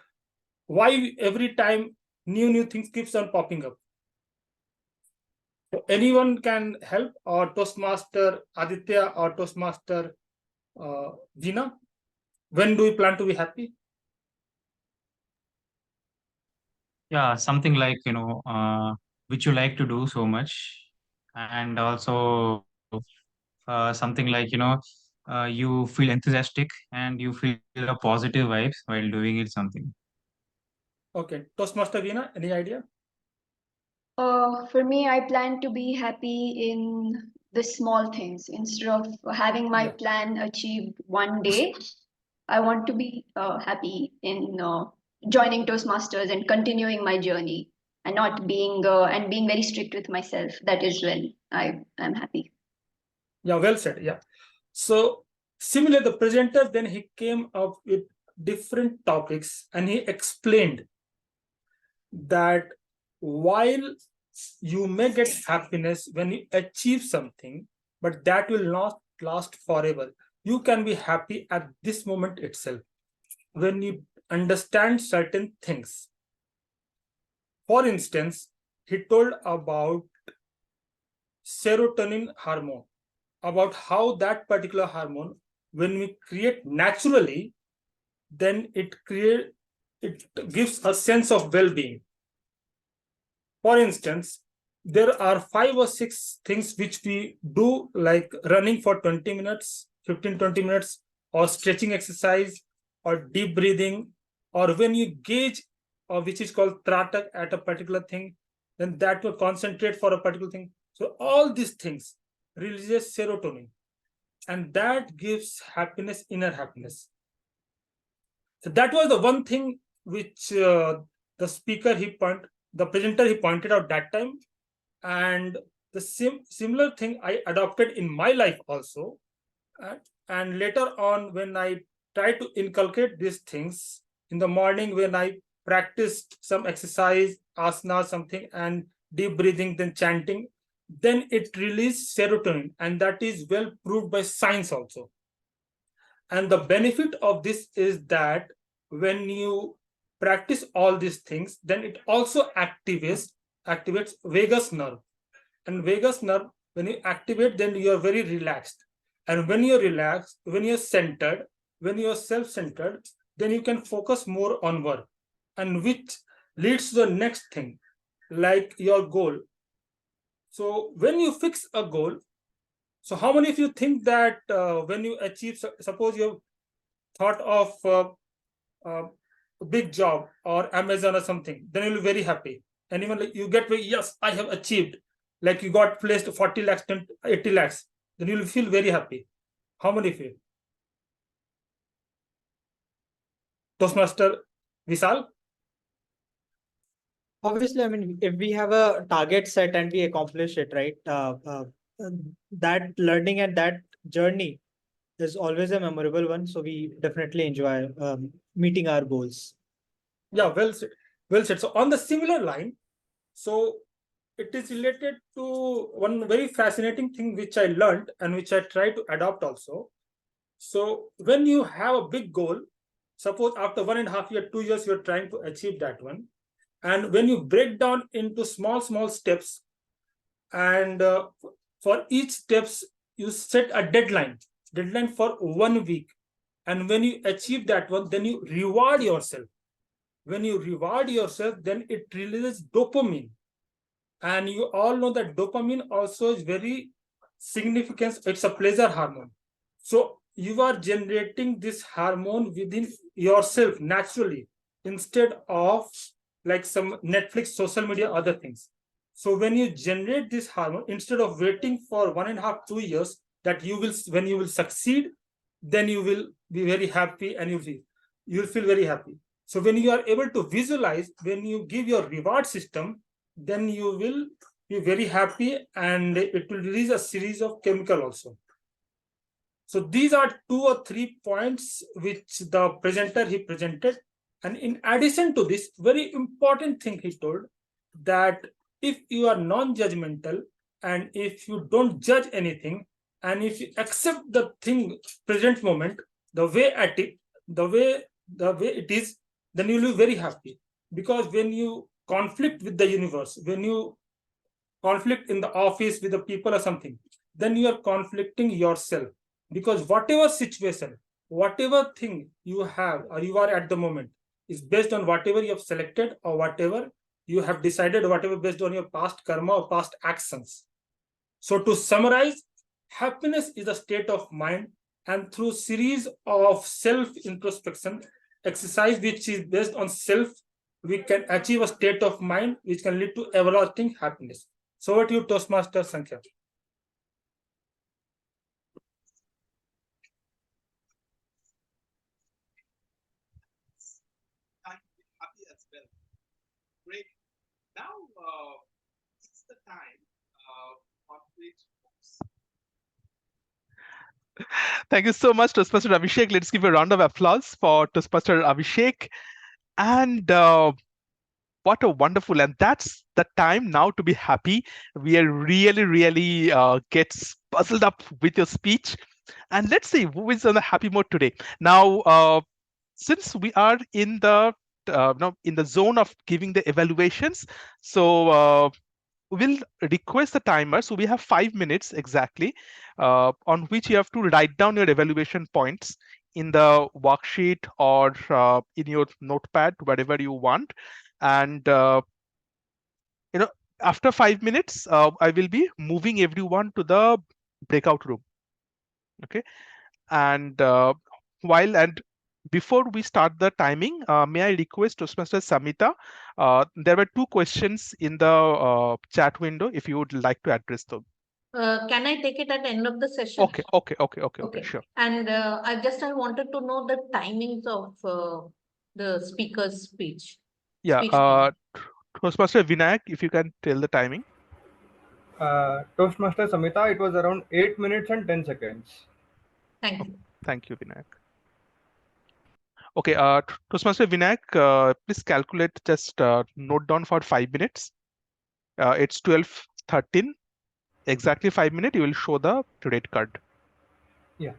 why every time new things keeps on popping up? So anyone can help, or Toastmaster Aditya or Toastmaster Veena? When do you plan to be happy? Yeah, something like, which you like to do so much. And also something like, you feel enthusiastic and you feel a positive vibes while doing it something. Okay, Toastmaster Veena, any idea? For me, I plan to be happy in the small things. Instead of having my plan achieved one day, I want to be happy in joining Toastmasters and continuing my journey, and not being very strict with myself. That is when I am happy. Yeah, well said. Yeah. So similarly, the presenter, then he came up with different topics and he explained that while you may get happiness when you achieve something, but that will not last forever. You can be happy at this moment itself when you understand certain things. For instance, he told about serotonin hormone, about how that particular hormone, when we create naturally, then it gives a sense of well-being. For instance, there are 5 or 6 things which we do, like running for 20 minutes, 15-20 minutes, or stretching exercise, or deep breathing, or when you gauge, or which is called tratak at a particular thing, then that will concentrate for a particular thing. So all these things releases serotonin, and that gives happiness, inner happiness. So that was the one thing which the presenter, he pointed out that time. And the similar thing I adopted in my life also. And later on, when I try to inculcate these things in the morning, when I practiced some exercise, asana, something, and deep breathing, then chanting, then it released serotonin, and that is well proved by science also. And the benefit of this is that when you practice all these things, then it also activates vagus nerve. And vagus nerve, when you activate, then you are very relaxed. And when you're relaxed, when you're centered, when you're self-centered, then you can focus more on work, and which leads to the next thing, like your goal. So when you fix a goal, so how many of you think that when you achieve, suppose you have thought of big job or Amazon or something, then you'll be very happy. And even like you get yes, I have achieved, like you got placed 40 lakhs, 80 lakhs, then you'll feel very happy. How many feel? Toastmaster Vishal? Obviously, I mean, if we have a target set and we accomplish it, right? That learning and that journey is always a memorable one. So we definitely enjoy meeting our goals. Yeah, well said. Well said. So on the similar line, so it is related to one very fascinating thing which I learned and which I try to adopt also. So when you have a big goal, suppose after 1.5 years, 2 years, you're trying to achieve that one. And when you break down into small steps, and for each steps, you set a deadline for 1 week. And when you achieve that one, then you reward yourself. When you reward yourself, then it releases dopamine. And you all know that dopamine also is very significant. It's a pleasure hormone. So you are generating this hormone within yourself naturally instead of like some Netflix, social media, other things. So when you generate this hormone, instead of waiting for 1.5, 2 years, that you will, when you will succeed, then you will be very happy and you'll feel very happy. So when you are able to visualize, when you give your reward system, then you will be very happy and it will release a series of chemical also. So these are 2 or 3 points which the presenter he presented. And in addition to this, very important thing he told, that if you are non-judgmental and if you don't judge anything, and if you accept the thing present moment, the way at it, the way it is, then you will be very happy. Because when you conflict with the universe, when you conflict in the office with the people or something, then you are conflicting yourself. Because whatever situation, whatever thing you have or you are at the moment is based on whatever you have selected or whatever you have decided, whatever based on your past karma or past actions. So to summarize, happiness is a state of mind, and through series of self introspection exercise which is based on self, we can achieve a state of mind which can lead to everlasting happiness. So over to you, Toastmaster Sankhya. I'm happy as well. Great. Now it's the time on which. Thank you so much, Toastmaster Abhishek. Let's give a round of applause for Toastmaster Abhishek. And what a wonderful, and that's the time now to be happy. We are really gets puzzled up with your speech. And let's see who is on a happy mode today. Now, since we are in the now in the zone of giving the evaluations, so we'll request the timer. So we have 5 minutes exactly, on which you have to write down your evaluation points in the worksheet or in your notepad, whatever you want. And you know, after 5 minutes, I will be moving everyone to the breakout room. Okay, and while and before we start the timing, may I request Toastmaster Samita? There were two questions in the chat window. If you would like to address them. Can I take it at the end of the session? Okay, sure. And I wanted to know the timings of the speaker's speech. Yeah, Speech time. Toastmaster Vinayak, if you can tell the timing. Toastmaster Samita, it was around 8 minutes and 10 seconds. Thank you. Thank you, Vinayak. Okay, Toastmaster Vinayak, please calculate, just note down for 5 minutes. It's 12:13. Exactly 5 minutes, you will show the red card. Yeah.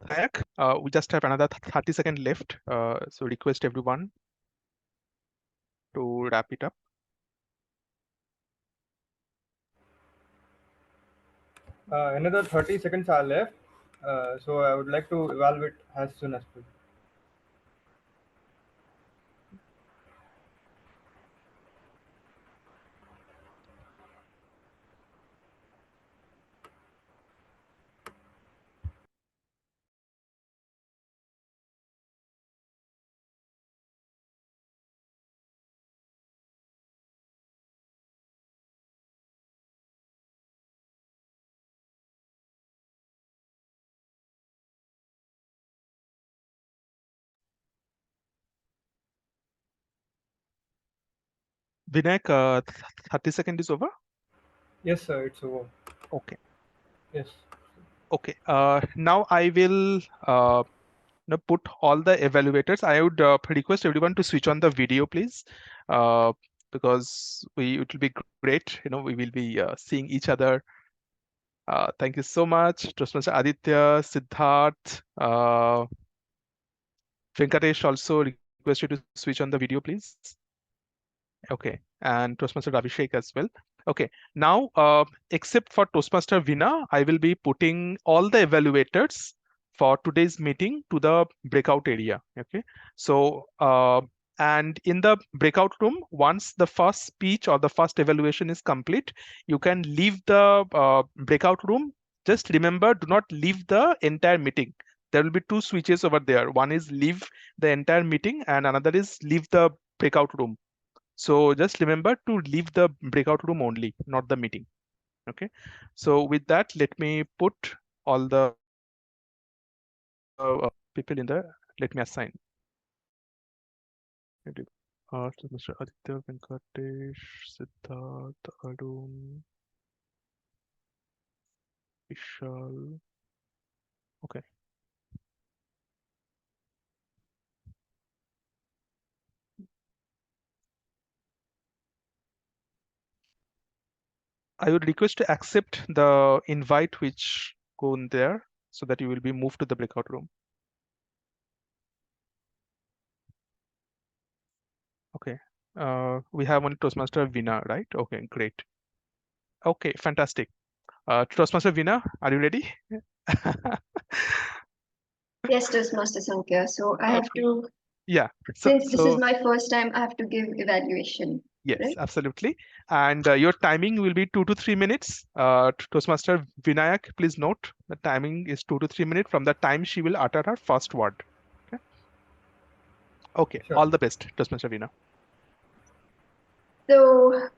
Vinayak, we just have another 30 seconds left. So request everyone to wrap it up. Another 30 seconds are left. So I would like to evaluate as soon as possible. Vinayak, 30 seconds is over. Yes, sir, it's over. Okay. Yes. Okay. Now I will put all the evaluators. I would request everyone to switch on the video, please, because it will be great. We will be seeing each other. Thank you so much, Toastmaster Aditya, Siddharth, Venkatesh. Also request you to switch on the video, please. Okay, and Toastmaster Abhishek as well. Okay, now except for Toastmaster Vina, I will be putting all the evaluators for today's meeting to the breakout area. Okay, so and in the breakout room, once the first speech or the first evaluation is complete, you can leave the breakout room. Just remember, do not leave the entire meeting. There will be two switches over there. One is leave the entire meeting, and another is leave the breakout room. So just remember to leave the breakout room only, not the meeting. Okay. So with that, let me put all the people in the, let me assign. So Mr. Aditya, Venkatesh, Siddharth, Arun, Vishal. Okay. I would request to accept the invite which go in there so that you will be moved to the breakout room. Okay. We have only Toastmaster Vina, right? Okay, great. Okay, fantastic. Toastmaster Vina, are you ready? Yes, Toastmaster Sankhya. So I have Okay. to, Yeah. since this is my first time, I have to give evaluation. Yes, right? absolutely. And your timing will be 2 to 3 minutes. Toastmaster Vinayak, please note the timing is 2 to 3 minutes from the time she will utter her first word. Okay. Okay. Sure. All the best, Toastmaster Vina. So,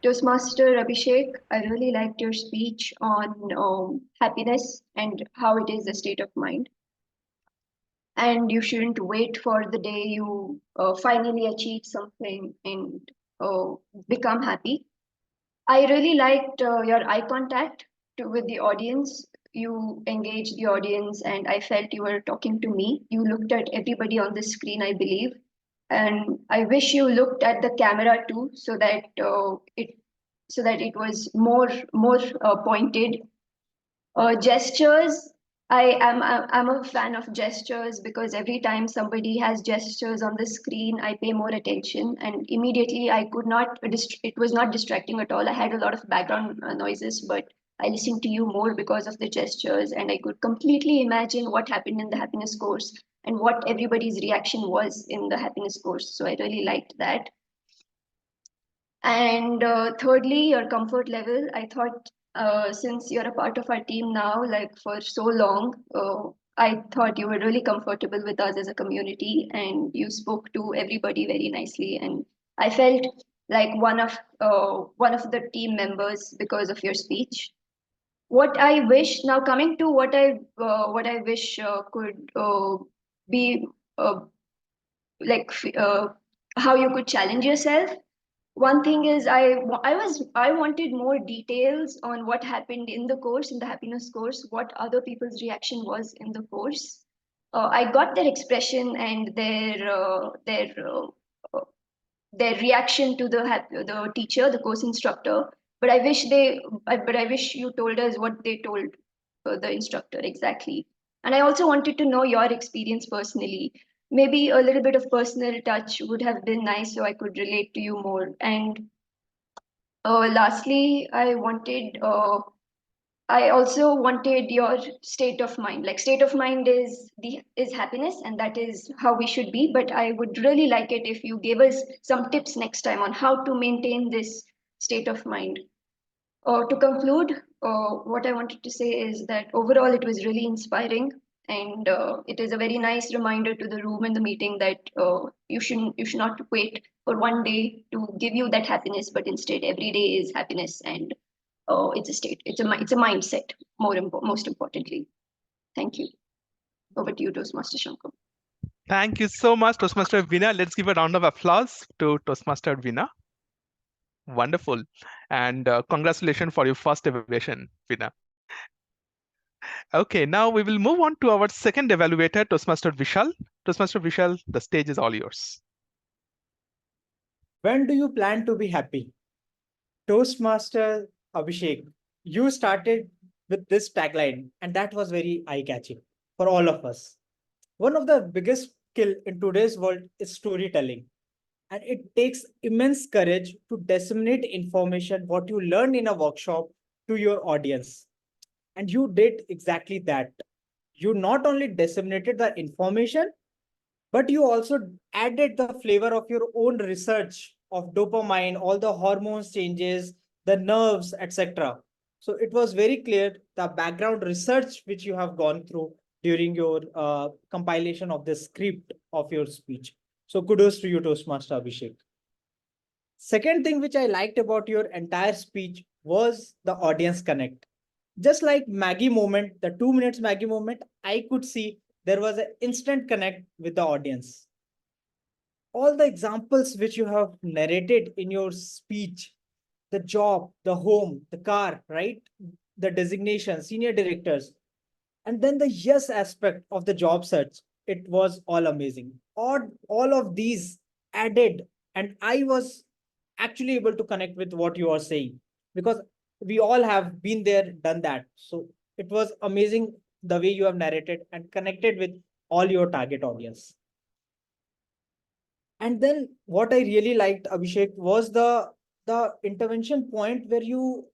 Toastmaster Abhishek, I really liked your speech on happiness and how it is a state of mind. And you shouldn't wait for the day you finally achieve something and become happy. I really liked your eye contact with the audience. You engaged the audience, and I felt you were talking to me. You looked at everybody on the screen, I believe, and I wish you looked at the camera too, so that it was more pointed. Gestures. I'm a fan of gestures because every time somebody has gestures on the screen, I pay more attention, and immediately I could not. It was not distracting at all. I had a lot of background noises, but I listened to you more because of the gestures, and I could completely imagine what happened in the happiness course and what everybody's reaction was in the happiness course. So I really liked that. And thirdly, your comfort level. I thought since you're a part of our team now, like for so long, I thought you were really comfortable with us as a community, and you spoke to everybody very nicely. And I felt like one of the team members because of your speech. What I wish now, coming to what I wish could be like how you could challenge yourself. One thing is I wanted more details on what happened in the course, in the happiness course, what other people's reaction was in the course. I got their expression and their reaction to the teacher, the course instructor, but I wish you told us what they told the instructor exactly. And I also wanted to know your experience personally. Maybe a little bit of personal touch would have been nice so I could relate to you more. And lastly, I also wanted your state of mind. Like state of mind is happiness, and that is how we should be. But I would really like it if you gave us some tips next time on how to maintain this state of mind. To conclude, what I wanted to say is that overall it was really inspiring, and it is a very nice reminder to the room and the meeting that you should not wait for one day to give you that happiness, but instead every day is happiness, and it's a state, it's a mindset. Most importantly, thank you. Over to you, Toastmaster Shankar. Thank you so much, Toastmaster Veena. Let's give a round of applause to Toastmaster Veena. Wonderful. And congratulations for your first evaluation, Veena. Okay, now we will move on to our second evaluator, Toastmaster Vishal. Toastmaster Vishal, the stage is all yours. When do you plan to be happy? Toastmaster Abhishek, you started with this tagline, and that was very eye-catching for all of us. One of the biggest skill in today's world is storytelling, and it takes immense courage to disseminate information what you learned in a workshop to your audience. And you did exactly that. You not only disseminated the information, but you also added the flavor of your own research of dopamine, all the hormones changes, the nerves, etc. So it was very clear the background research which you have gone through during your compilation of the script of your speech. So kudos to you, Toastmaster Abhishek. Second thing which I liked about your entire speech was the audience connect. Just like Maggie moment, the 2 minutes Maggie moment, I could see there was an instant connect with the audience. All the examples which you have narrated in your speech, the job, the home, the car, right? The designation, senior directors, and then the yes aspect of the job search. It was all amazing. All of these added, and I was actually able to connect with what you are saying because we all have been there, done that. So it was amazing the way you have narrated and connected with all your target audience. And then what I really liked, Abhishek, was the intervention point where you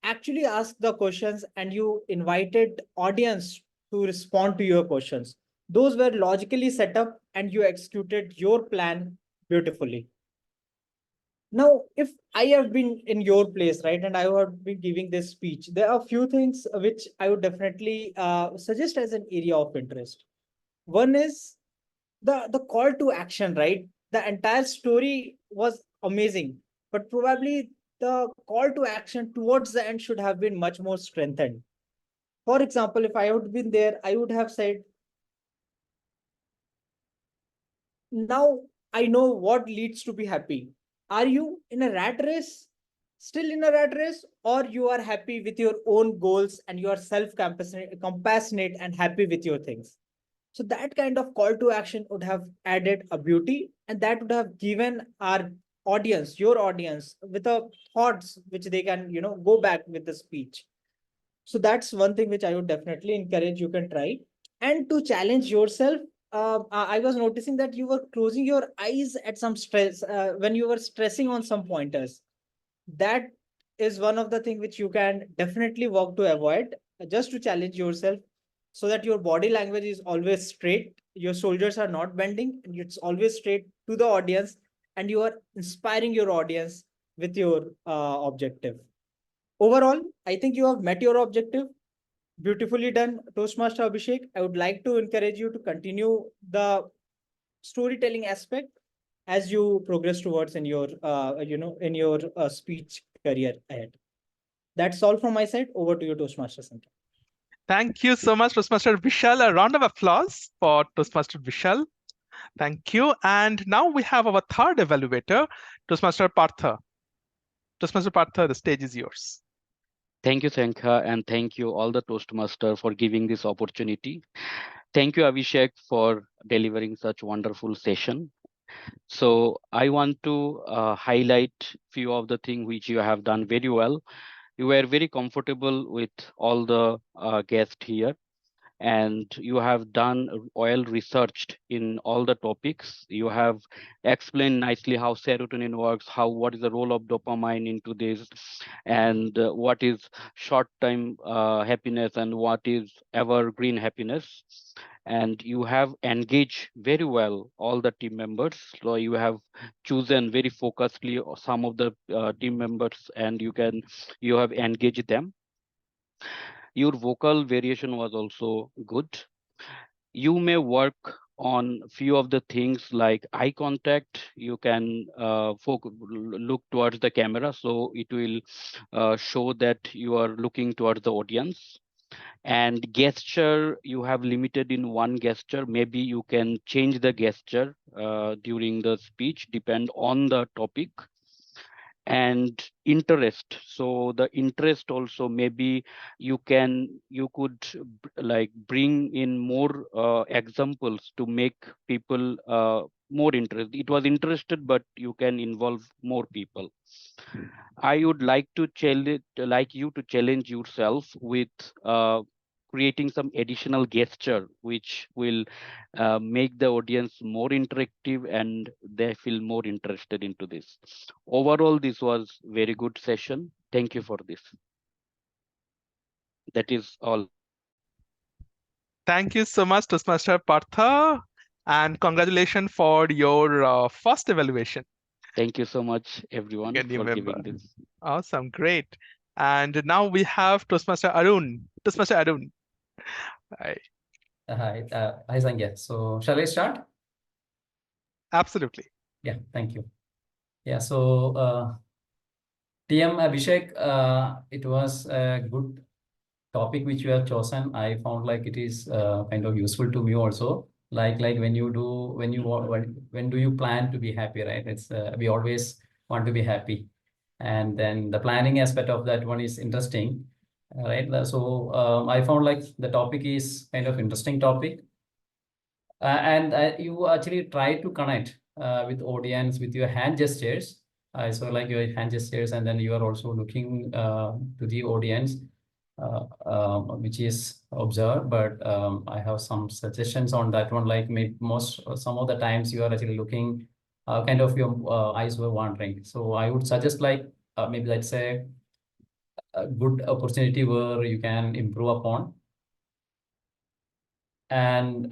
actually asked the questions and you invited audience to respond to your questions. Those were logically set up and you executed your plan beautifully. Now, if I have been in your place, right, and I have been giving this speech, there are a few things which I would definitely suggest as an area of interest. One is the call to action, right? The entire story was amazing, but probably the call to action towards the end should have been much more strengthened. For example, if I would been there, I would have said, now I know what leads to be happy. Are you in a rat race? Still in a rat race, or you are happy with your own goals and you are compassionate and happy with your things? So that kind of call to action would have added a beauty, and that would have given our audience, your audience, with a thoughts which they can, go back with the speech. So that's one thing which I would definitely encourage you can try. And to challenge yourself, I was noticing that you were closing your eyes at some stress when you were stressing on some pointers. That is one of the things which you can definitely work to avoid, just to challenge yourself so that your body language is always straight, your shoulders are not bending, and it's always straight to the audience, and you are inspiring your audience with your objective. Overall, I think you have met your objective. Beautifully done, Toastmaster Abhishek. I would like to encourage you to continue the storytelling aspect as you progress towards in your speech career ahead. That's all from my side. Over to you, Toastmaster Sanket. Thank you so much, Toastmaster Vishal. A round of applause for Toastmaster Vishal. Thank you. And now we have our third evaluator, Toastmaster Partha. Toastmaster Partha, the stage is yours. Thank you, Sankha, and thank you all the Toastmaster for giving this opportunity. Thank you, Abhishek, for delivering such wonderful session. So I want to highlight few of the things which you have done very well. You were very comfortable with all the guests here, and you have done well researched in all the topics. You have explained nicely how serotonin works, how what is the role of dopamine into this, and what is short-term happiness and what is evergreen happiness. And you have engaged very well all the team members. So you have chosen very focusedly some of the team members, and you have engaged them. Your vocal variation was also good. You may work on few of the things like eye contact. You can look towards the camera, so it will show that you are looking towards the audience. And gesture, you have limited in one gesture. Maybe you can change the gesture during the speech, depend on the topic. And interest, so the interest also, maybe you could like bring in more examples to make people more interested. It was interested, but you can involve more people. I would like you to challenge yourself with creating some additional gesture which will make the audience more interactive and they feel more interested into this. Overall, this was very good session. Thank you for this. That is all. Thank you so much, Toastmaster Partha, and congratulations for your first evaluation. Thank you so much, everyone, Can you for remember? giving this. Awesome, great. And now we have Toastmaster Arun. Toastmaster Arun. Hi. Hi, Sangya. So shall I start? Absolutely. Yeah, thank you. Yeah, so TM Abhishek, it was a good topic which you have chosen. I found like it is kind of useful to me also. Like when you do when do you plan to be happy, right? It's we always want to be happy, and then the planning aspect of that one is interesting, right? So I found like the topic is kind of interesting topic, and you actually try to connect with audience with your hand gestures. So like your hand gestures, and then you are also looking to the audience, which is observed. But I have some suggestions on that one. Like maybe some of the times you are actually looking, kind of your eyes were wandering. So I would suggest like maybe let's say a good opportunity where you can improve upon. And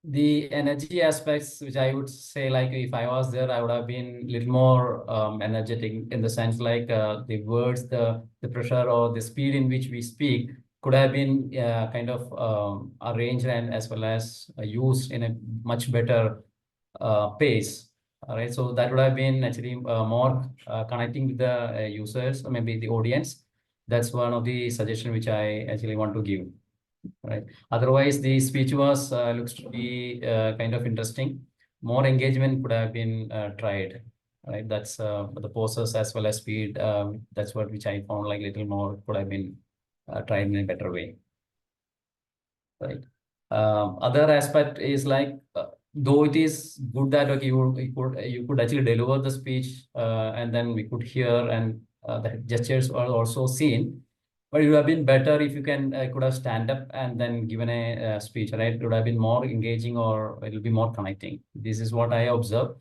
the energy aspects, which I would say, like if I was there, I would have been a little more energetic, in the sense like the words, the pressure or the speed in which we speak could have been kind of arranged and as well as used in a much better pace. All right, so that would have been actually more connecting with the users, or maybe the audience. That's one of the suggestion which I actually want to give. Right. Otherwise, the speech was looks to be kind of interesting. More engagement could have been tried. Right. That's the poses as well as speed. That's what which I found like little more could have been tried in a better way. Right. Other aspect is like though it is good that okay, you could actually deliver the speech and then we could hear, and the gestures are also seen. But it would have been better if you could have stand up and then given a speech, right? It would have been more engaging, or it will be more connecting. This is what I observed.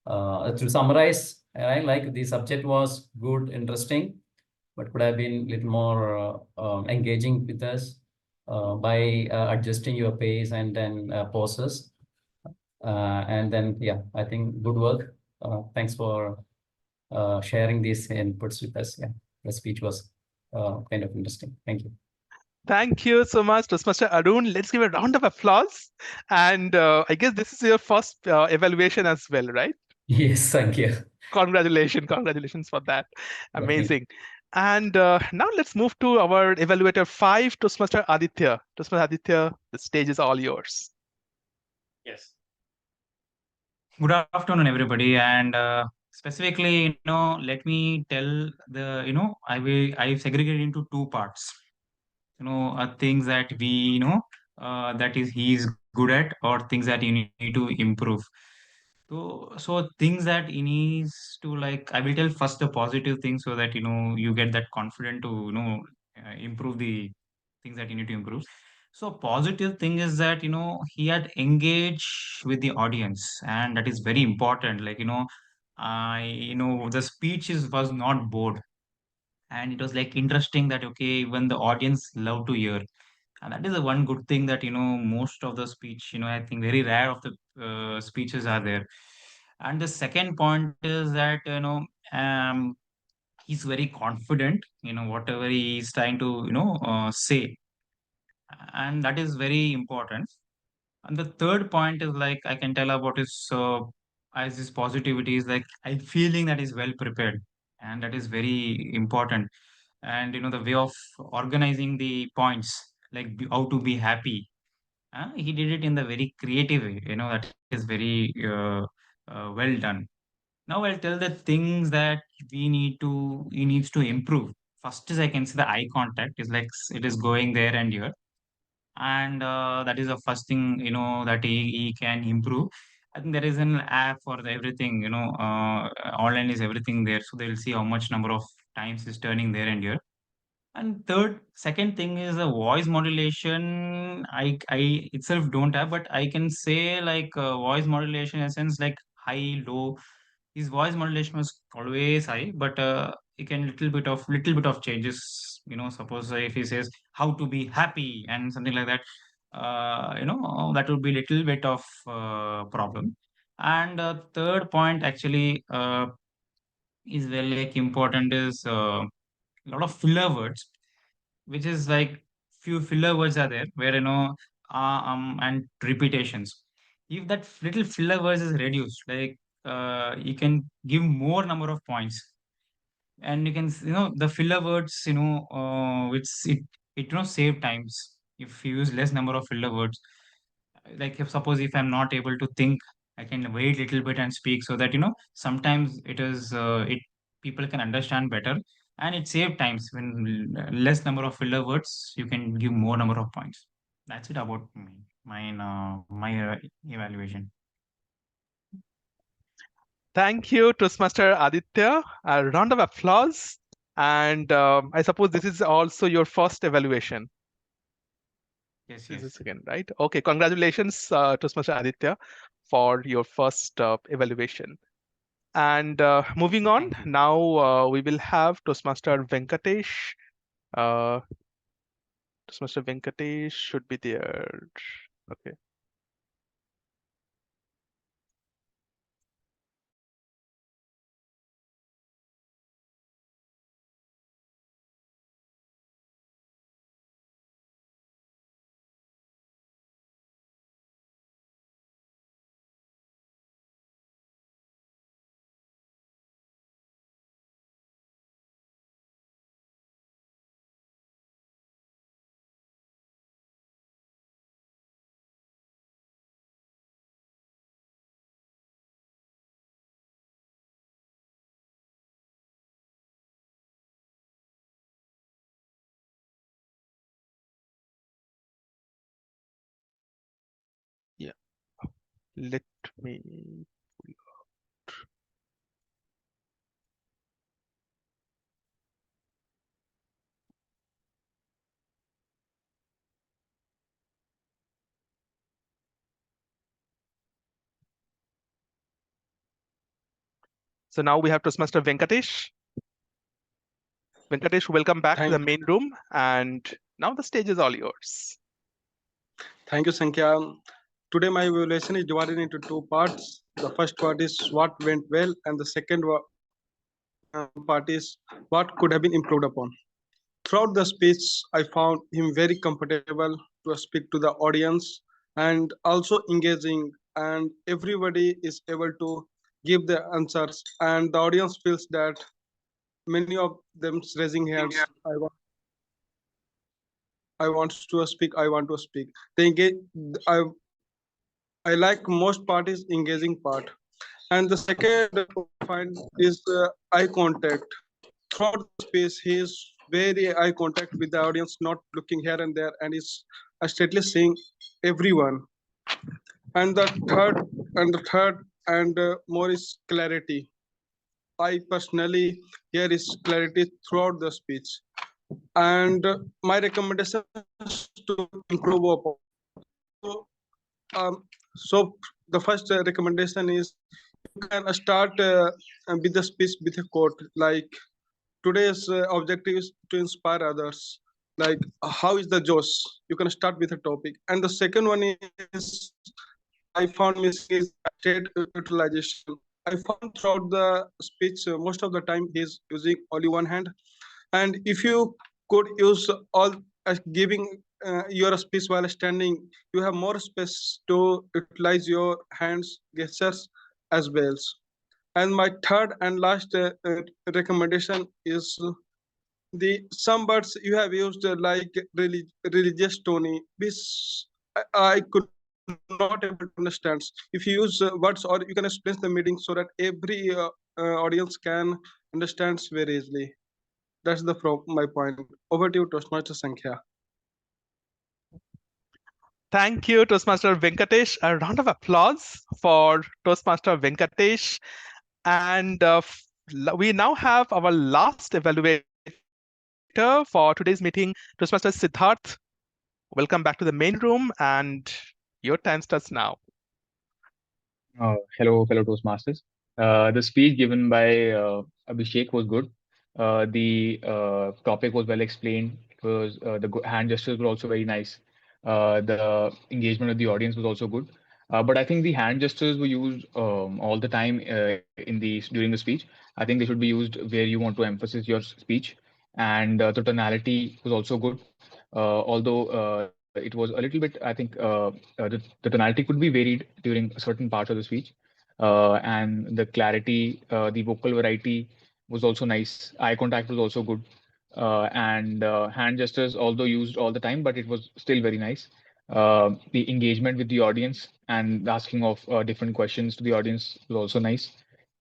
To summarize, right, like the subject was good, interesting, but could have been a little more engaging with us by adjusting your pace and then pauses. And then, yeah, I think good work. Thanks for sharing these inputs with us. Yeah, the speech was kind of interesting. Thank you. Thank you so much, Toastmaster Arun. Let's give a round of applause. And I guess this is your first evaluation as well, right? Yes, thank you. Congratulations for that. Yeah, thank you. Amazing. And now let's move to our evaluator 5, Toastmaster Aditya. Toastmaster Aditya, the stage is all yours. Yes. Good afternoon, everybody. And specifically, let me tell I've segregated into two parts. Things that that is he's good at, or things that you need to improve. So things that he needs to, like, I will tell first the positive things, so that you get that confident to improve the things that you need to improve. So positive thing is that, he had engaged with the audience, and that is very important. Like, the was not bored, and it was like interesting that, okay, even the audience love to hear. And that is the one good thing that, most of the speech, I think very rare of the speeches are there. And the second point is that, um, he's very confident, whatever he is trying to, say. And that is very important. And the third point is like, I can tell about his, as his positivity is like, I'm feeling that is well prepared. And that is very important. And, the way of organizing the points, like how to be happy, he did it in the very creative way. That is very well done. Now I'll tell the things that he needs to improve. First is, I can see the eye contact is like it is going there and here, and that is the first thing that he can improve. I think there is an app for everything. Online is everything there, so they'll see how much number of times is turning there and here. And second thing is the voice modulation. I itself don't have, but I can say like voice modulation in a sense like high, low. His voice modulation was always high, but he can little bit of changes. Suppose if he says how to be happy and something like that, that would be little bit of problem. And third point actually is very like important is a lot of filler words, which is like few filler words are there where and repetitions. If that little filler words is reduced, like you can give more number of points, and you can the filler words, which it save times. If you use less number of filler words, like if suppose if I'm not able to think, I can wait little bit and speak, so that sometimes it is it people can understand better, and it save times. When less number of filler words, you can give more number of points. That's it about me, my evaluation. Thank you, Toastmaster Aditya. A round of applause. And I suppose this is also your first evaluation. Yes, This is the yes. second, right? Okay, congratulations, Toastmaster Aditya, for your first evaluation. And moving on, Thank you. now we will have Toastmaster Venkatesh. Toastmaster Venkatesh should be there. Okay. Yeah. Let me. So now we have Toastmaster Venkatesh. Venkatesh, welcome back to the main room, and now the stage is all yours. Thank you, Sankhya. Today, my evaluation is divided into two parts. The first part is what went well, and the second part is what could have been improved upon. Throughout the speech, I found him very comfortable to speak to the audience and also engaging, and everybody is able to give their answers, and the audience feels that many of them raising hands. I want to speak. I want to speak. They engage. I like most part is engaging part. And the second point is eye contact. Throughout the space, he is very eye contact with the audience, not looking here and there, and is steadily seeing everyone. And the third and more is clarity. I personally here is clarity throughout the speech. and my recommendation is to improve our so, so the first recommendation is you can start with the speech with a quote like today's objective is to inspire others like how is the Josh, you can start with a topic. And the second one is I found missing is state utilization. I found throughout the speech most of the time he's using only one hand, and if you could use all giving your speech while standing, you have more space to utilize your hands gestures as well. And my third and last recommendation is the some words you have used like religious tone, which I could not able to understand. If you use words or you can explain the meaning so that every audience can understands very easily. That's the my point. Over to you, Toastmaster Sankhya. Thank you, Toastmaster Venkatesh. A round of applause for Toastmaster Venkatesh. And we now have our last evaluator for today's meeting, Toastmaster Siddharth. Welcome back to the main room, and your time starts now. Hello, fellow Toastmasters. The speech given by Abhishek was good. The topic was well explained. It was hand gestures were also very nice. The engagement with the audience was also good. But I think the hand gestures were used all the time during the speech. I think they should be used where you want to emphasize your speech, and the tonality was also good. Although it was a little bit, I think the tonality could be varied during certain parts of the speech, and the clarity, the vocal variety was also nice. Eye contact was also good, and hand gestures, although used all the time, but it was still very nice. The engagement with the audience and the asking of different questions to the audience was also nice.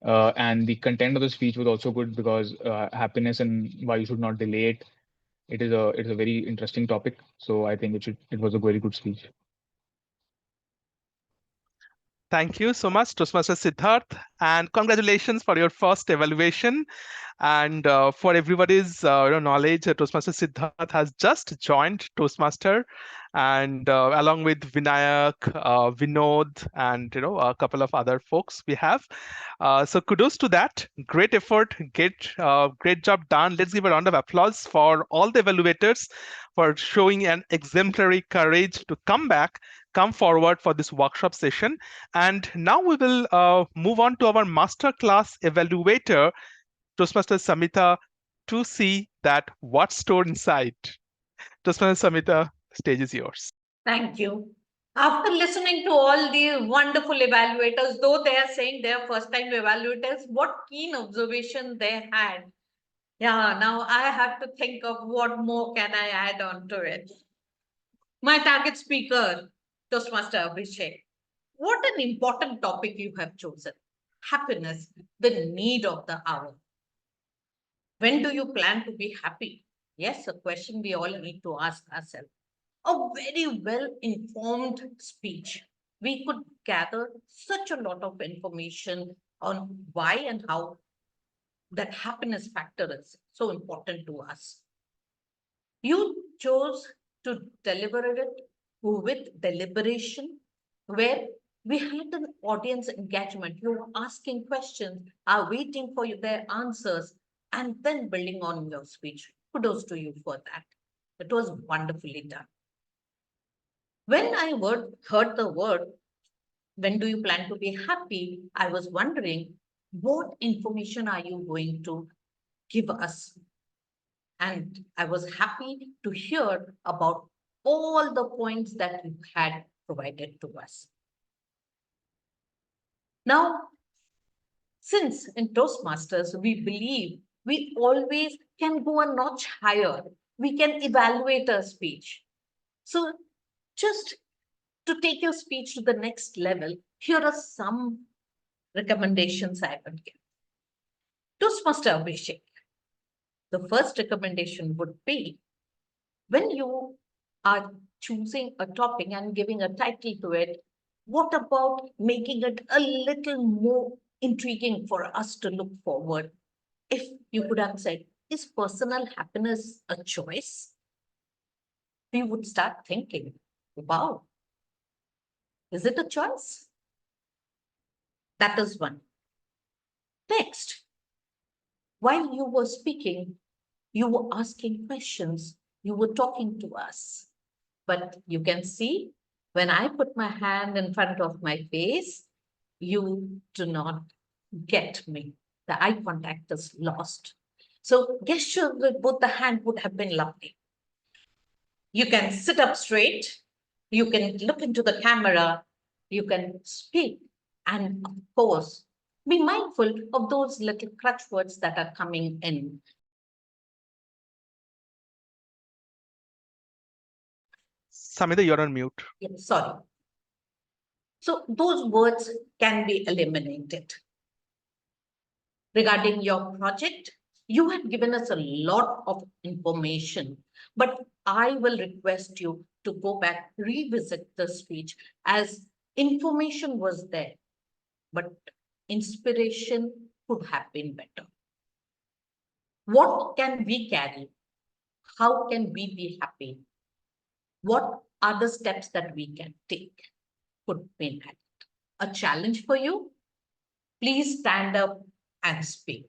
And the content of the speech was also good because happiness and why you should not delay it. It is a very interesting topic. So I think it was a very good speech. Thank you so much, Toastmaster Siddharth, and congratulations for your first evaluation. And for everybody's knowledge, Toastmaster Siddharth has just joined Toastmaster, and along with Vinayak, Vinod, and a couple of other folks we have. So kudos to that. Great effort, great job done. Let's give a round of applause for all the evaluators for showing an exemplary courage to come forward for this workshop session. And now we will move on to our masterclass evaluator, Toastmaster Samita, to see that what's stored inside. Toastmaster Samita, stage is yours. Thank you. After listening to all the wonderful evaluators, though they are saying they are first-time evaluators, what keen observation they had. Yeah, now I have to think of what more can I add on to it. My target speaker, Toastmaster Abhishek. What an important topic you have chosen. Happiness, the need of the hour. When do you plan to be happy? Yes, a question we all need to ask ourselves. A very well informed speech. We could gather such a lot of information on why and how that happiness factor is so important to us. You chose to deliver it with deliberation, where we had an audience engagement. You were asking questions, are waiting for their answers, and then building on your speech. Kudos to you for that. It was wonderfully done. When I heard the word, when do you plan to be happy? I was wondering, what information are you going to give us? And I was happy to hear about all the points that you had provided to us. Now, since in Toastmasters, we believe we always can go a notch higher. We can evaluate a speech. So just to take your speech to the next level, here are some recommendations I would give. Toastmaster Abhishek, the first recommendation would be when you are choosing a topic and giving a title to it, what about making it a little more intriguing for us to look forward? If you could have said, is personal happiness a choice? We would start thinking, wow, is it a choice? That is one. Next, while you were speaking, you were asking questions, you were talking to us. But you can see when I put my hand in front of my face, you do not get me. The eye contact is lost. So gesture with both the hand would have been lovely. You can sit up straight, you can look into the camera, you can speak, and of course, be mindful of those little crutch words that are coming in. Samita, you're on mute. Yeah, sorry. So those words can be eliminated. Regarding your project, you have given us a lot of information, but I will request you to go back, revisit the speech, as information was there, but inspiration could have been better. What can we carry? How can we be happy? What are the steps that we can take? Could be a challenge for you. Please stand up and speak.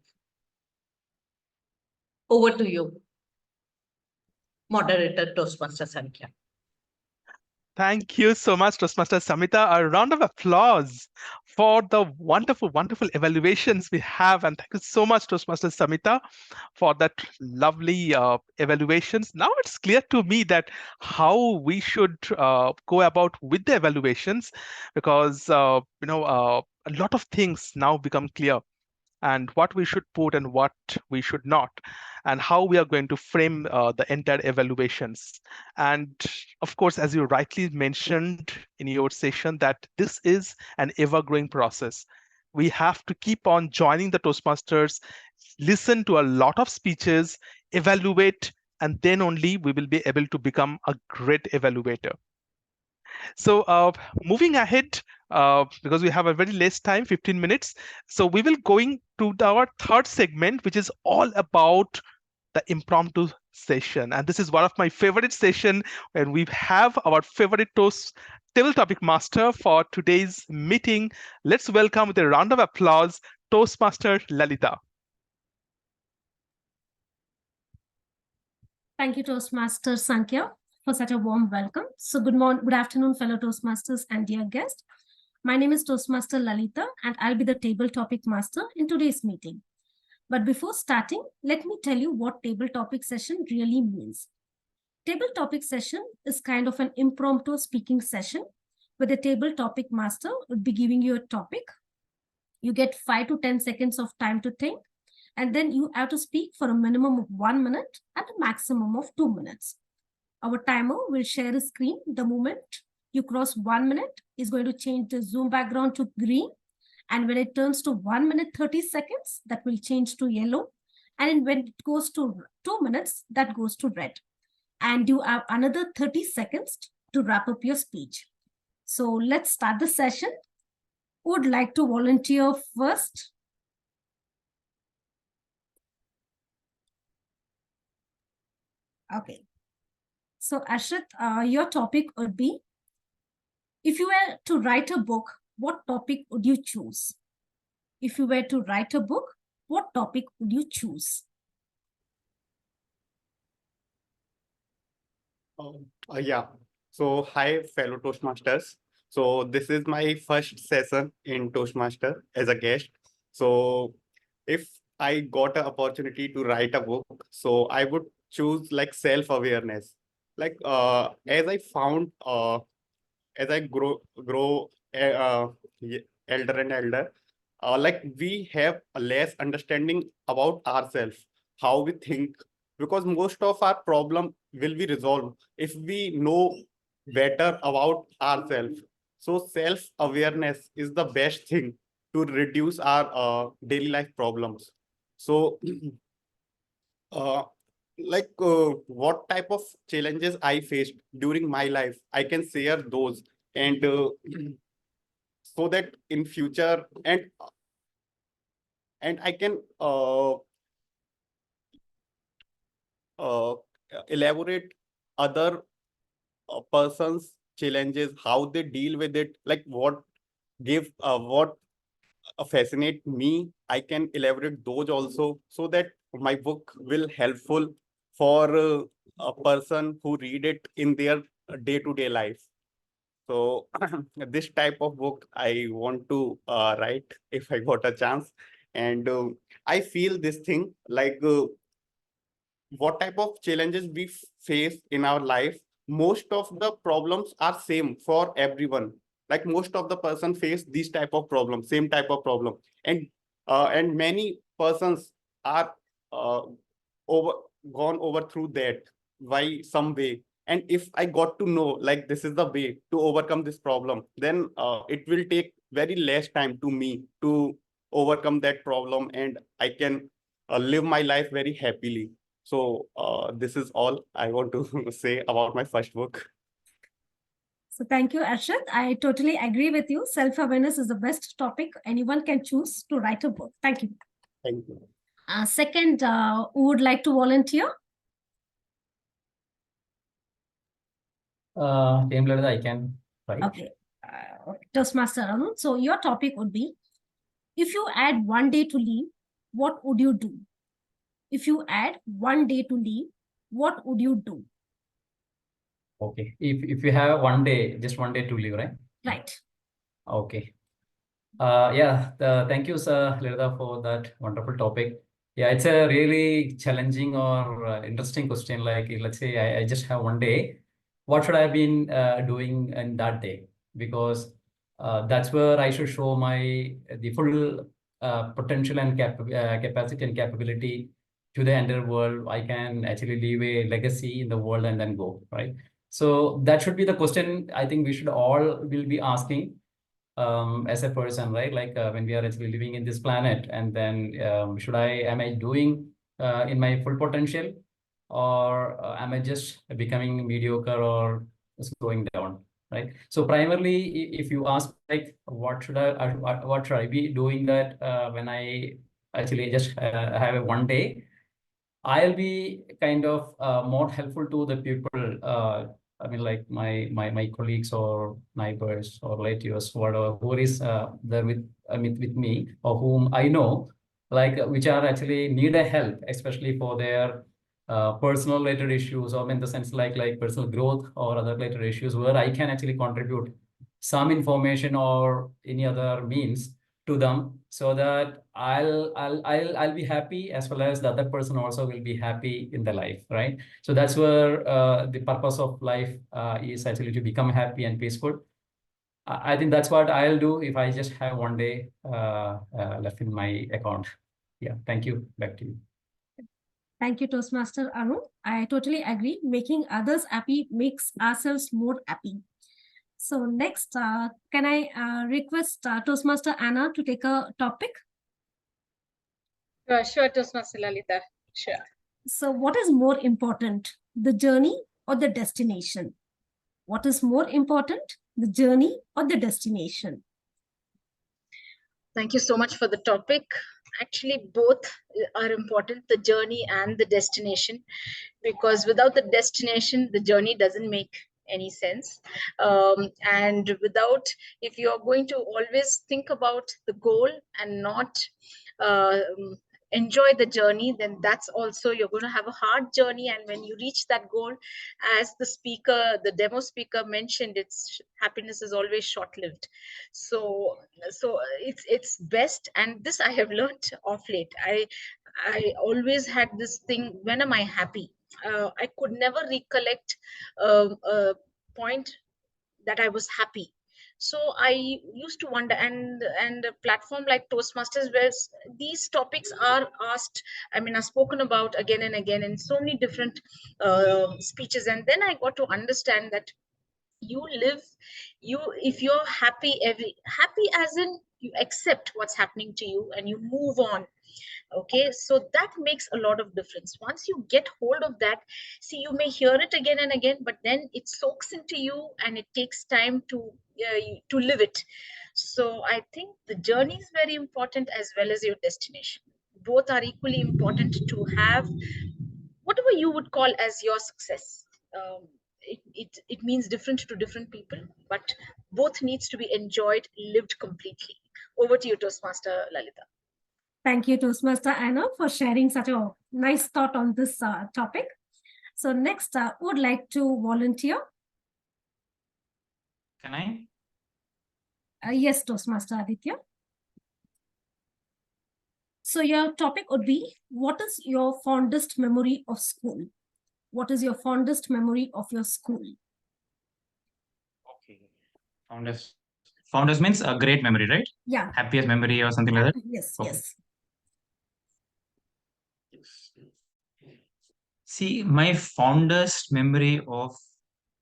Over to you, moderator Toastmaster Sankhya. Thank you so much, Toastmaster Samita. A round of applause for the wonderful, wonderful evaluations we have. And thank you so much, Toastmaster Samita, for that lovely evaluations. Now it's clear to me that how we should go about with the evaluations, because a lot of things now become clear, and what we should put and what we should not, and how we are going to frame the entire evaluations. And of course, as you rightly mentioned in your session, that this is an ever-growing process. We have to keep on joining the Toastmasters, listen to a lot of speeches, evaluate, and then only we will be able to become a great evaluator. So moving ahead, because we have a very less time, 15 minutes. So we will going to our third segment, which is all about the impromptu session. And this is one of my favorite session when we have our favorite toast table topic master for today's meeting. Let's welcome with a round of applause, Toastmaster Lalita. Thank you, Toastmaster Sankhya, for such a warm welcome. So good afternoon, fellow Toastmasters and dear guests. My name is Toastmaster Lalita, and I'll be the table topic master in today's meeting. But before starting, let me tell you what table topic session really means. Table topic session is kind of an impromptu speaking session where the table topic master would be giving you a topic. You get 5 to 10 seconds of time to think, and then you have to speak for a minimum of 1 minute and a maximum of 2 minutes. Our timer will share a screen the moment you cross 1 minute. Is going to change the Zoom background to green, and when it turns to 1 minute 30 seconds, that will change to yellow, and when it goes to 2 minutes, that goes to red. And you have another 30 seconds to wrap up your speech. So let's start the session. Who would like to volunteer first? Okay. So Ashrit, your topic would be, if you were to write a book, what topic would you choose? If you were to write a book, what topic would you choose? Yeah. So, hi, fellow Toastmasters. So, this is my first session in Toastmaster as a guest. So, if I got an opportunity to write a book, so I would choose like self-awareness. Like, as I found, as I grow elder and elder, like we have a less understanding about ourselves, how we think, because most of our problem will be resolved if we know better about ourselves. So self-awareness is the best thing to reduce our daily life problems. So uh, what type of challenges I faced during my life, I can share those, and so that in future, and I can uh, elaborate other person's challenges, how they deal with it, like what fascinate me, I can elaborate those also, so that my book will helpful for a person who read it in their day-to-day life. So this type of book I want to write if I got a chance. And I feel this thing like what type of challenges we face in our life, most of the problems are same for everyone. Like most of the person face these type of problem, same type of problem. And many persons are uh, over gone over through that by some way. And if I got to know like this is the way to overcome this problem, then it will take very less time to me to overcome that problem, and I can live my life very happily. So this is all I want to say about my first book. So thank you, Arshad. I totally agree with you. Self-awareness is the best topic anyone can choose to write a book. Thank you. Thank you. Second, who would like to volunteer? TM Lalita, I can try. Okay. Toastmaster Arun. So your topic would be, if you add one day to leave, what would you do? If you add one day to leave, what would you do? Okay. If you have one day, just one day to live, right? Right. Okay. Thank you, sir, Leda, for that wonderful topic. Yeah, it's a really challenging or interesting question. Like, let's say I just have one day. What should I have been doing in that day? Because that's where I should show the full potential and capacity and capability to the entire world. I can actually leave a legacy in the world and then go, right? So that should be the question I think we should all will be asking as a person, right? Like when we are actually living in this planet, and then am I doing in my full potential, or am I just becoming mediocre or just going down, right? So primarily, if you ask like what should I be doing that when I actually just have a one day, I'll be kind of more helpful to the people. I mean, like my colleagues or neighbors or relatives, whatever, who is there with me or whom I know, like which are actually need a help, especially for their personal related issues, or in the sense like personal growth or other related issues, where I can actually contribute some information or any other means to them, so that I'll be happy, as well as the other person also will be happy in the life, right? So that's where the purpose of life is actually to become happy and peaceful. I think that's what I'll do if I just have one day left in my account. Yeah, thank you. Back to you. Thank you, Toastmaster Arun. I totally agree. Making others happy makes ourselves more happy. So next, can I request Toastmaster Anna to take a topic? Sure, Toastmaster Lalita. Sure. So what is more important, the journey or the destination? What is more important, the journey or the destination? Thank you so much for the topic. Actually, both are important, the journey and the destination, because without the destination, the journey doesn't make any sense. And without, if you're going to always think about the goal and not enjoy the journey, then that's also, you're going to have a hard journey. And when you reach that goal, as the demo speaker mentioned, it's happiness is always short-lived. So it's best, and this I have learned of late. I always had this thing, when am I happy? I could never recollect a point that I was happy. So I used to wonder, and a platform like Toastmasters, where these topics are asked, I mean, are spoken about again and again in so many different speeches, and then I got to understand that you live, if you're happy, happy as in you accept what's happening to you and you move on. Okay, so that makes a lot of difference. Once you get hold of that, see, you may hear it again and again, but then it soaks into you and it takes time to live it. So I think the journey is very important, as well as your destination. Both are equally important to have whatever you would call as your success. It means different to different people, but both needs to be enjoyed, lived completely. Over to you, Toastmaster Lalita. Thank you, Toastmaster Anna, for sharing such a nice thought on this topic. So next, would like to volunteer? Can I? Yes, Toastmaster Aditya. So your topic would be, what is your fondest memory of school? What is your fondest memory of your school? Okay. Founders. Founders means a great memory, right? Yeah. Happiest memory or something like that. Yes, Okay. yes. See, my fondest memory of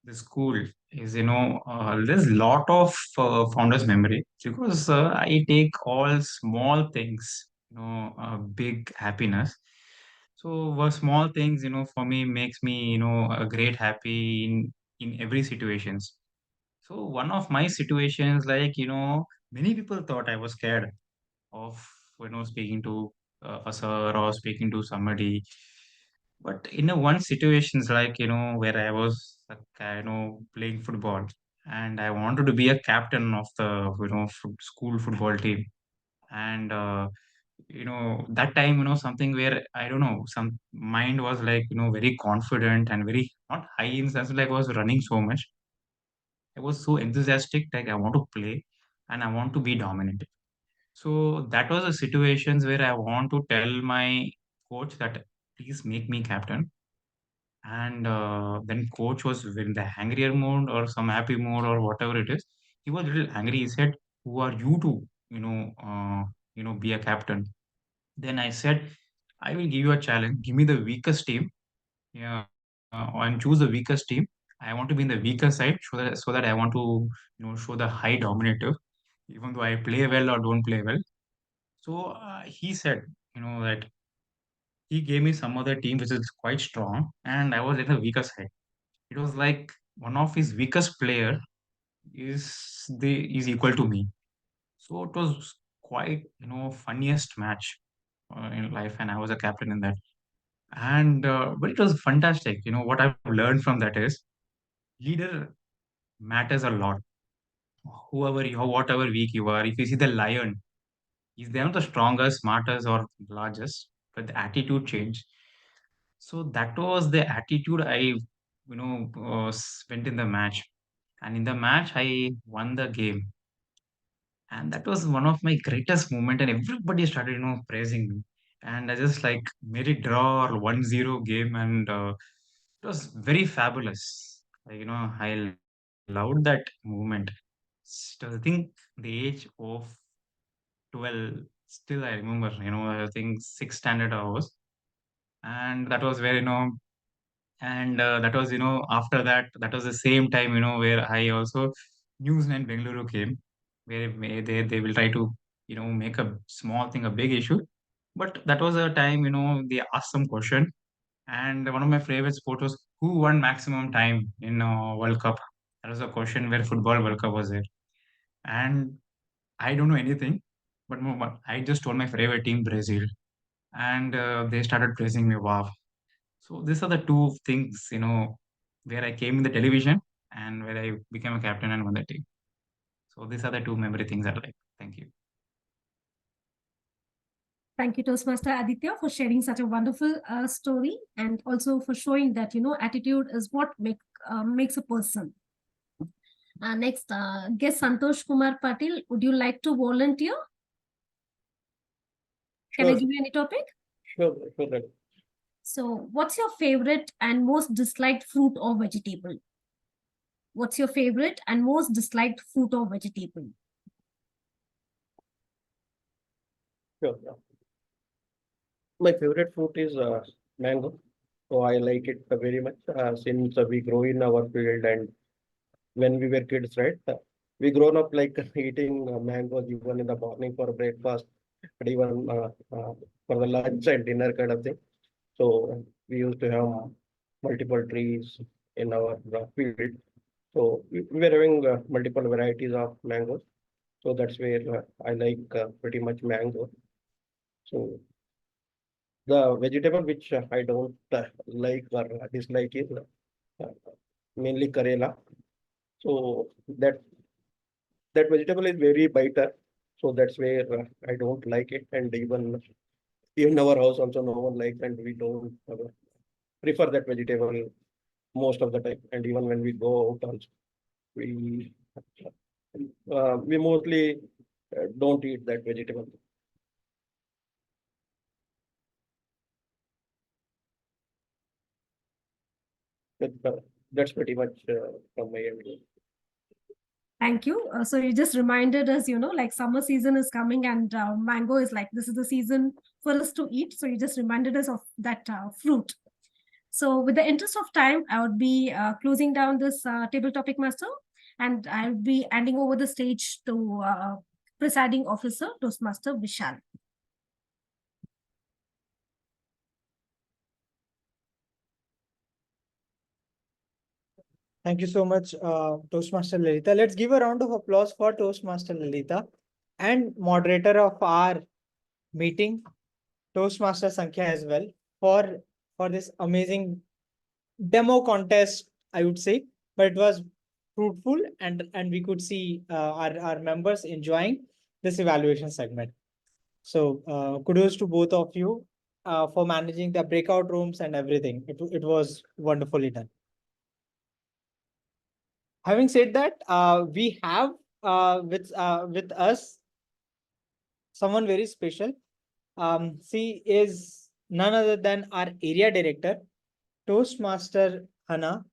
the school is, there's a lot of fondest memory because I take all small things, big happiness. So, small things, for me makes me, a great happy in every situations. So, one of my situations, like, many people thought I was scared of, speaking to a sir or speaking to somebody. But in a one situations like, where I was, playing football and I wanted to be a captain of the, school football team. And, that time, something where, I don't know, some mind was like, very confident and very, not high in sense, like I was running so much. I was so enthusiastic, like I want to play and I want to be dominant. So that was a situations where I want to tell my coach that please make me captain. And then coach was in the angrier mode or some happy mode or whatever it is. He was a little angry. He said, "Who are you to, be a captain?" Then I said, "I will give you a challenge. Give me the weakest team, yeah, and choose the weakest team. I want to be in the weaker side, so that I want to, show the high dominative, even though I play well or don't play well." So he said, that he gave me some other team which is quite strong, and I was in the weaker side. It was like one of his weakest player is equal to me. So it was quite funniest match in life, and I was a captain in that. And but it was fantastic. What I've learned from that is leader matters a lot. Whoever you are, whatever weak you are, if you see the lion, is they not the strongest, smartest, or largest, but the attitude change. So that was the attitude I, went in the match. And in the match, I won the game. And that was one of my greatest moment. And everybody started, praising me. And I just like made it draw or 1-0 game. And it was very fabulous. Like, I loved that moment. So I think the age of 12, still I remember, I think sixth standard hours. And that was where, and that was, after that, that was the same time, where I also News 9 Bengaluru came, where they will try to, make a small thing a big issue. But that was a time, they asked some question. And one of my favorite sports was who won maximum time in World Cup. That was a question where football World Cup was there. And I don't know anything, but I just told my favorite team, Brazil. And they started praising me. Wow. So these are the two things, where I came in the television and where I became a captain and won the team. So these are the two memory things I like. Thank you. Thank you, Toastmaster Aditya, for sharing such a wonderful story and also for showing that, attitude is what makes a person. Next, guest Santosh Kumar Patil, would you like to volunteer? Can I Sure. give you any topic? Sure, sure. So, what's your favorite and most disliked fruit or vegetable? What's your favorite and most disliked fruit or vegetable? Sure. My favorite fruit is mango. So I like it very much since we grow in our field and when we were kids, right? We grown up like eating mangoes even in the morning for breakfast, and even for the lunch and dinner kind of thing. So we used to have multiple trees in our field. So we were having multiple varieties of mangoes. So that's where I like pretty much mango. So The vegetable which I don't like or dislike is mainly Karela. So that vegetable is very bitter. So that's where I don't like it. And even in our house also no one likes, and we don't prefer that vegetable most of the time. And even when we go out also, we mostly don't eat that vegetable. That's pretty much from my end. Thank you. So you just reminded us, like summer season is coming and mango is like, this is the season for us to eat. So you just reminded us of that fruit. So with the interest of time, I would be closing down this table topic master, and I'll be handing over the stage to presiding officer, Toastmaster Vishal. Thank you so much, Toastmaster Lalita. Let's give a round of applause for Toastmaster Lalita and moderator of our meeting, Toastmaster Sankhya, as well, for this amazing demo contest, I would say, but it was fruitful, and we could see our members enjoying this evaluation segment. So kudos to both of you for managing the breakout rooms and everything. It was wonderfully done. Having said that, we have with us someone very special. She is none other than our area director, Toastmaster Hana,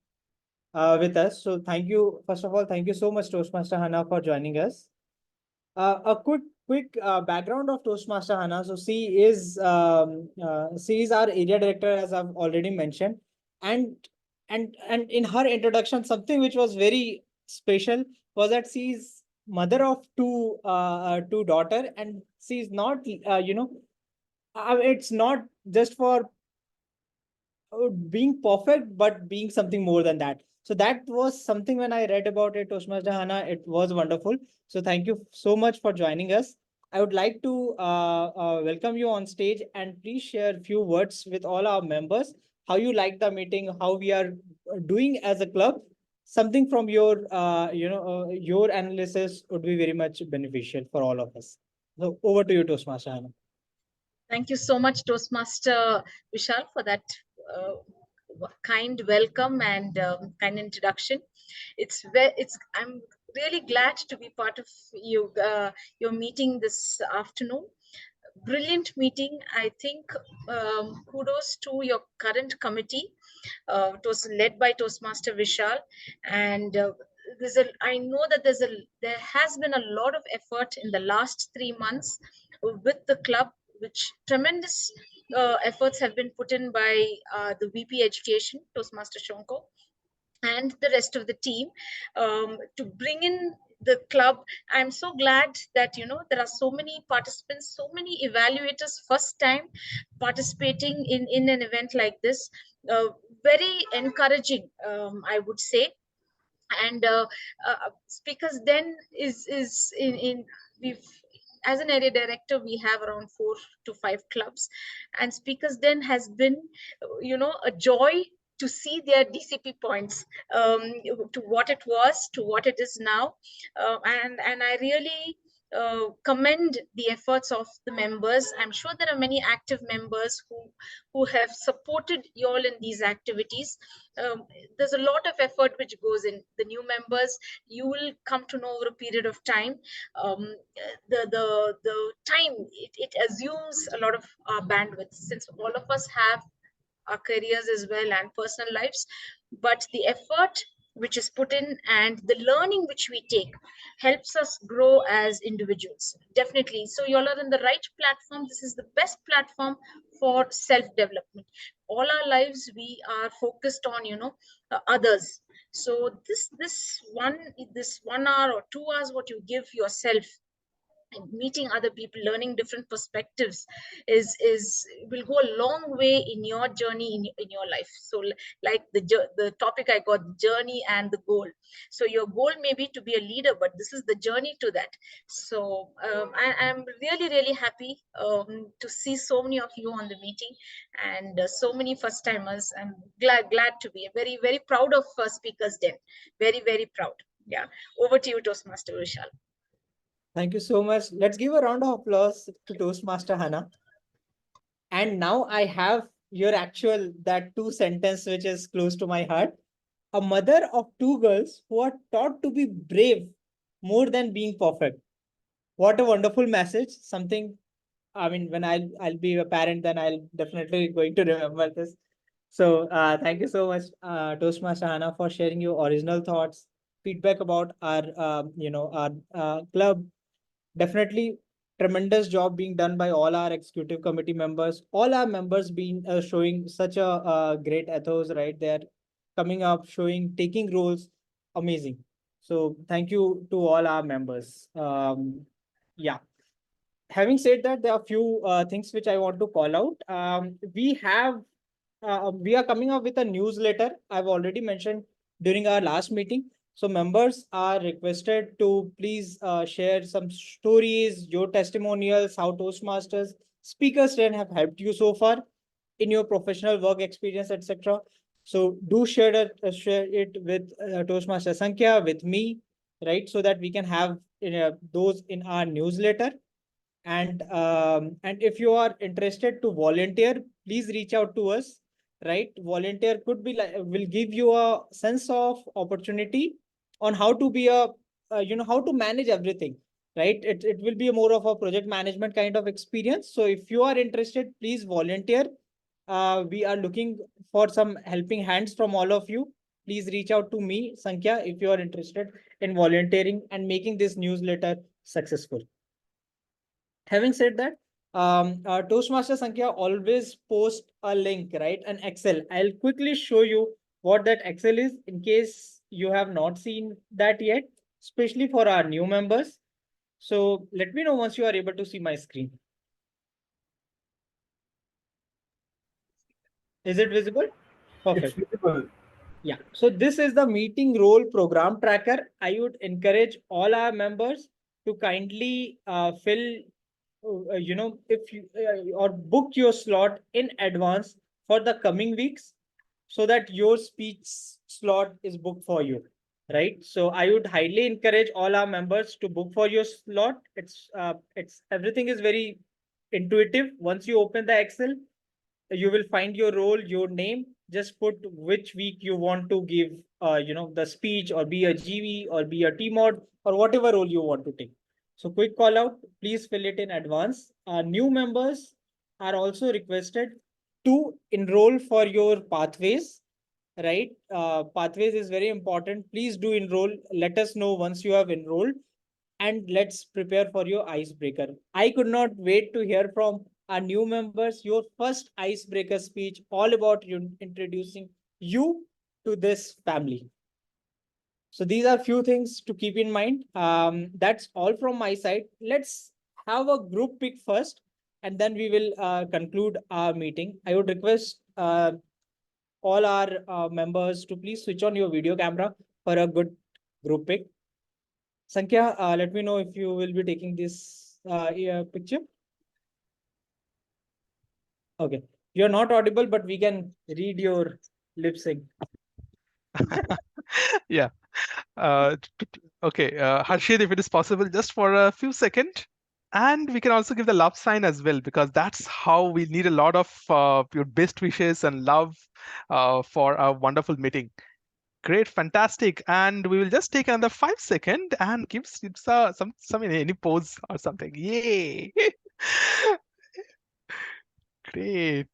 with us. So thank you, first of all, thank you so much, Toastmaster Hana, for joining us. A quick background of Toastmaster Hana. So she is our area director, as I've already mentioned, and and in her introduction, something which was very special was that she's mother of two daughter, and she's not it's not just for being perfect, but being something more than that. So that was something when I read about it, Toastmaster Hana, it was wonderful. So thank you so much for joining us. I would like to welcome you on stage, and please share a few words with all our members, how you like the meeting, how we are doing as a club. Something from your analysis would be very much beneficial for all of us. So over to you, Toastmaster Hana. Thank you so much, Toastmaster Vishal, for that kind welcome and kind introduction. I'm really glad to be part of your meeting this afternoon. Brilliant meeting. I think kudos to your current committee. It was led by Toastmaster Vishal, and I know that there has been a lot of effort in the last 3 months with the club, which tremendous efforts have been put in by the VP Education, Toastmaster Shonko, and the rest of the team to bring in the club. I'm so glad that there are so many participants, so many evaluators, first time participating in an event like this. Very encouraging, I would say. And speakers then is in we've as an area director, we have around 4 to 5 clubs, and speakers then has been a joy to see their DCP points, to what it was to what it is now. And I really commend the efforts of the members. I'm sure there are many active members who have supported you all in these activities. There's a lot of effort which goes in. The new members, you will come to know over a period of time. The time, it assumes a lot of bandwidth, since all of us have our careers as well and personal lives, but the effort which is put in and the learning which we take helps us grow as individuals, definitely. So you all are in the right platform. This is the best platform for self development. All our lives we are focused on others. So this 1 hour or 2 hours what you give yourself, meeting other people, learning different perspectives is will go a long way in your journey in your life. So like the topic I got, journey and the goal. So your goal may be to be a leader, but this is the journey to that. So I'm really really happy to see so many of you on the meeting, and so many first timers. I'm glad to be very very proud of Speakers Den. Very very proud. Yeah, over to you, Toastmaster Vishal. Thank you so much. Let's give a round of applause to Toastmaster Hannah. And now I have your actual that two sentence which is close to my heart. A mother of two girls who are taught to be brave more than being perfect. What a wonderful message. Something, I mean, when I'll be a parent, then I'll definitely going to remember this. So thank you so much, Toastmaster Hannah, for sharing your original thoughts, feedback about our our club. Definitely tremendous job being done by all our executive committee members, all our members being showing such a great ethos, right? They're coming up, showing, taking roles. Amazing. So thank you to all our members. Yeah, having said that, there are few things which I want to call out. We are coming up with a newsletter. I've already mentioned during our last meeting. So members are requested to please share some stories, your testimonials, how Toastmasters speakers then have helped you so far in your professional work experience, etc. So do share it with Toastmaster Sankhya, with me, right? So that we can have those in our newsletter. And if you are interested to volunteer, please reach out to us, right? Volunteer could be like, will give you a sense of opportunity on how to be a how to manage everything, right? It will be a more of a project management kind of experience. So if you are interested, please volunteer. We are looking for some helping hands from all of you. Please reach out to me, Sankhya, if you are interested in volunteering and making this newsletter successful. Having said that, Toastmaster Sankhya always post a link, right? An Excel. I'll quickly show you what that Excel is in case you have not seen that yet, especially for our new members. So let me know once you are able to see my screen. Is it visible? Perfect. It's visible. Yeah. So this is the meeting role program tracker. I would encourage all our members to kindly fill if you or book your slot in advance for the coming weeks so that your speech slot is booked for you, right? So I would highly encourage all our members to book for your slot. It's everything is very intuitive. Once you open the Excel, you will find your role, your name. Just put which week you want to give the speech, or be a GV, or be a T mod, or whatever role you want to take. So quick call out, please fill it in advance. New members are also requested to enroll for your pathways, right? Pathways is very important. Please do enroll. Let us know once you have enrolled, and let's prepare for your icebreaker. I could not wait to hear from our new members your first icebreaker speech, all about you introducing you to this family. So these are few things to keep in mind. That's all from my side. Let's have a group pick first, and then we will conclude our meeting. I would request all our members to please switch on your video camera for a good group pick. Sankhya, let me know if you will be taking this picture. Okay. You're not audible, but we can read your lip sync. Yeah. Okay. Harshit, if it is possible, just for a few seconds. And we can also give the love sign as well, because that's how we need a lot of your best wishes and love for a wonderful meeting. Great, fantastic. And we will just take another 5 seconds and give some any pose or something. Yay! Great.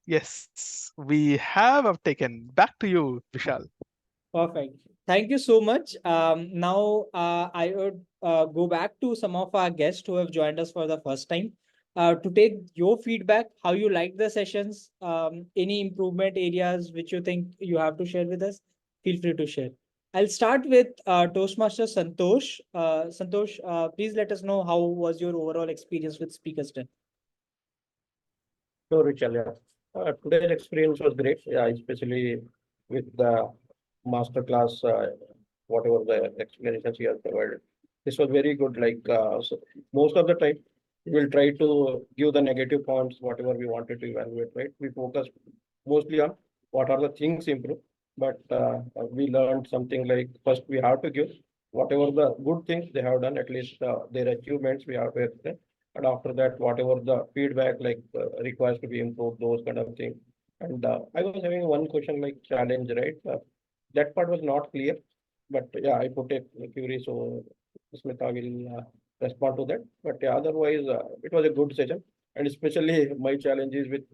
Yes, we have taken. Back to you, Vishal. Perfect. Thank you so much. Now I would go back to some of our guests who have joined us for the first time to take your feedback, how you like the sessions, any improvement areas which you think you have to share with us. Feel free to share. I'll start with Toastmaster Santosh. Santosh, please let us know how was your overall experience with Speakers Den. So, Richard, yeah. Today's experience was great. Yeah, especially with the master class, whatever the explanations you have provided. This was very good. So most of the time, we will try to give the negative points, whatever we wanted to evaluate, right? We focus mostly on what are the things improve, but we learned something like first we have to give whatever the good things they have done, at least their achievements we have to explain. And after that, whatever the feedback requires to be improved, those kind of things. And I was having one question like challenge, right? That part was not clear, but yeah, I put a query, so Smita will respond to that. But yeah, otherwise, it was a good session, and especially my challenge is with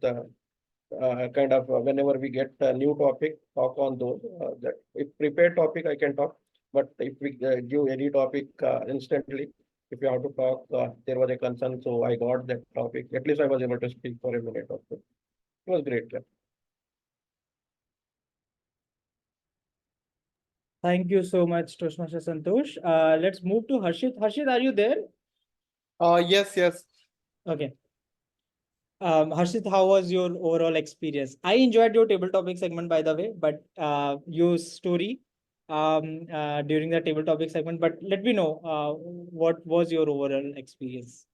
kind of whenever we get a new topic, talk on those. That if prepared topic, I can talk, but if we give any topic instantly, if you have to talk, there was a concern, so I got that topic. At least I was able to speak for a minute or two. It was great. Yeah. Thank you so much, Toastmaster Santosh. Let's move to Harshit. Harshit, are you there? Yes. Okay. Harshit, how was your overall experience? I enjoyed your table topic segment, by the way, but your story during the table topic segment. But let me know what was your overall experience?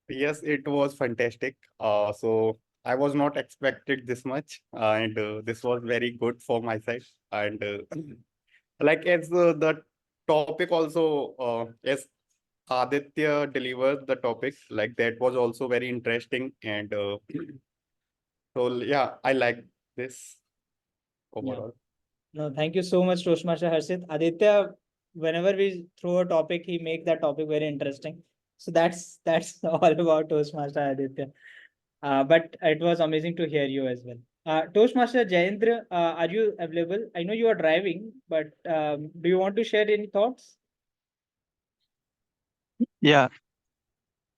Yes, it was fantastic. So I was not expected this much, and this was very good for my side. And like as the topic also, as Aditya delivered the topic, like that was also very interesting. And so yeah, I like this Yeah. overall. No, thank you so much, Toastmaster Harshit. Aditya, whenever we throw a topic, he make that topic very interesting. So that's all about Toastmaster Aditya. But it was amazing to hear you as well. Toastmaster Jayendra, are you available? I know you are driving, but do you want to share any thoughts? Yeah,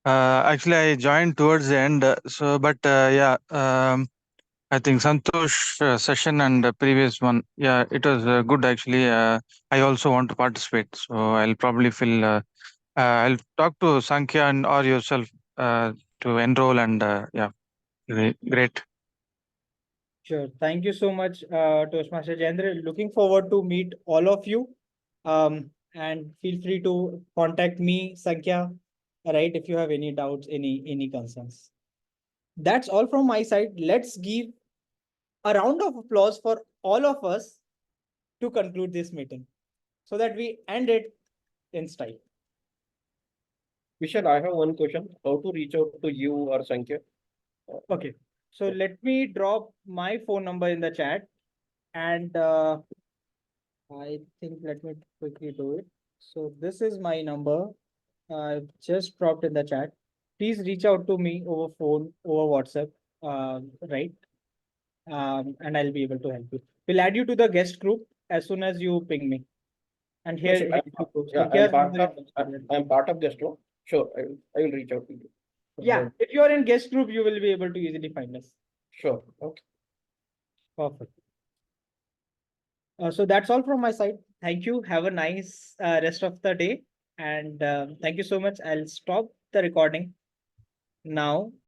actually, I joined towards the end. Yeah, I think Santosh session and previous one, yeah, it was good actually. I also want to participate, so I'll probably I'll talk to Sankhya and or yourself to enroll and yeah, great. Sure. Thank you so much, Toastmaster Jayendra. Looking forward to meet all of you. And feel free to contact me, Sankhya, right, if you have any doubts, any concerns. That's all from my side. Let's give a round of applause for all of us to conclude this meeting so that we end it in style. Vishal, I have one question. How to reach out to you or Sankhya? Okay. So let me drop my phone number in the chat, and I think let me quickly do it. So this is my number. I've just dropped in the chat. Please reach out to me over phone, over WhatsApp, right? And I'll be able to help you. We'll add you to the guest group as soon as you ping me. And Sure, here, sure. Yeah, Sankya's I'm number part is of, I'm part of guest room. Sure, I will reach out to you. yeah, if you are in guest group, you will be able to easily find us. Sure. Okay. Perfect. So that's all from my side. Thank you. Have a nice rest of the day. And thank you so much. I'll stop the recording now.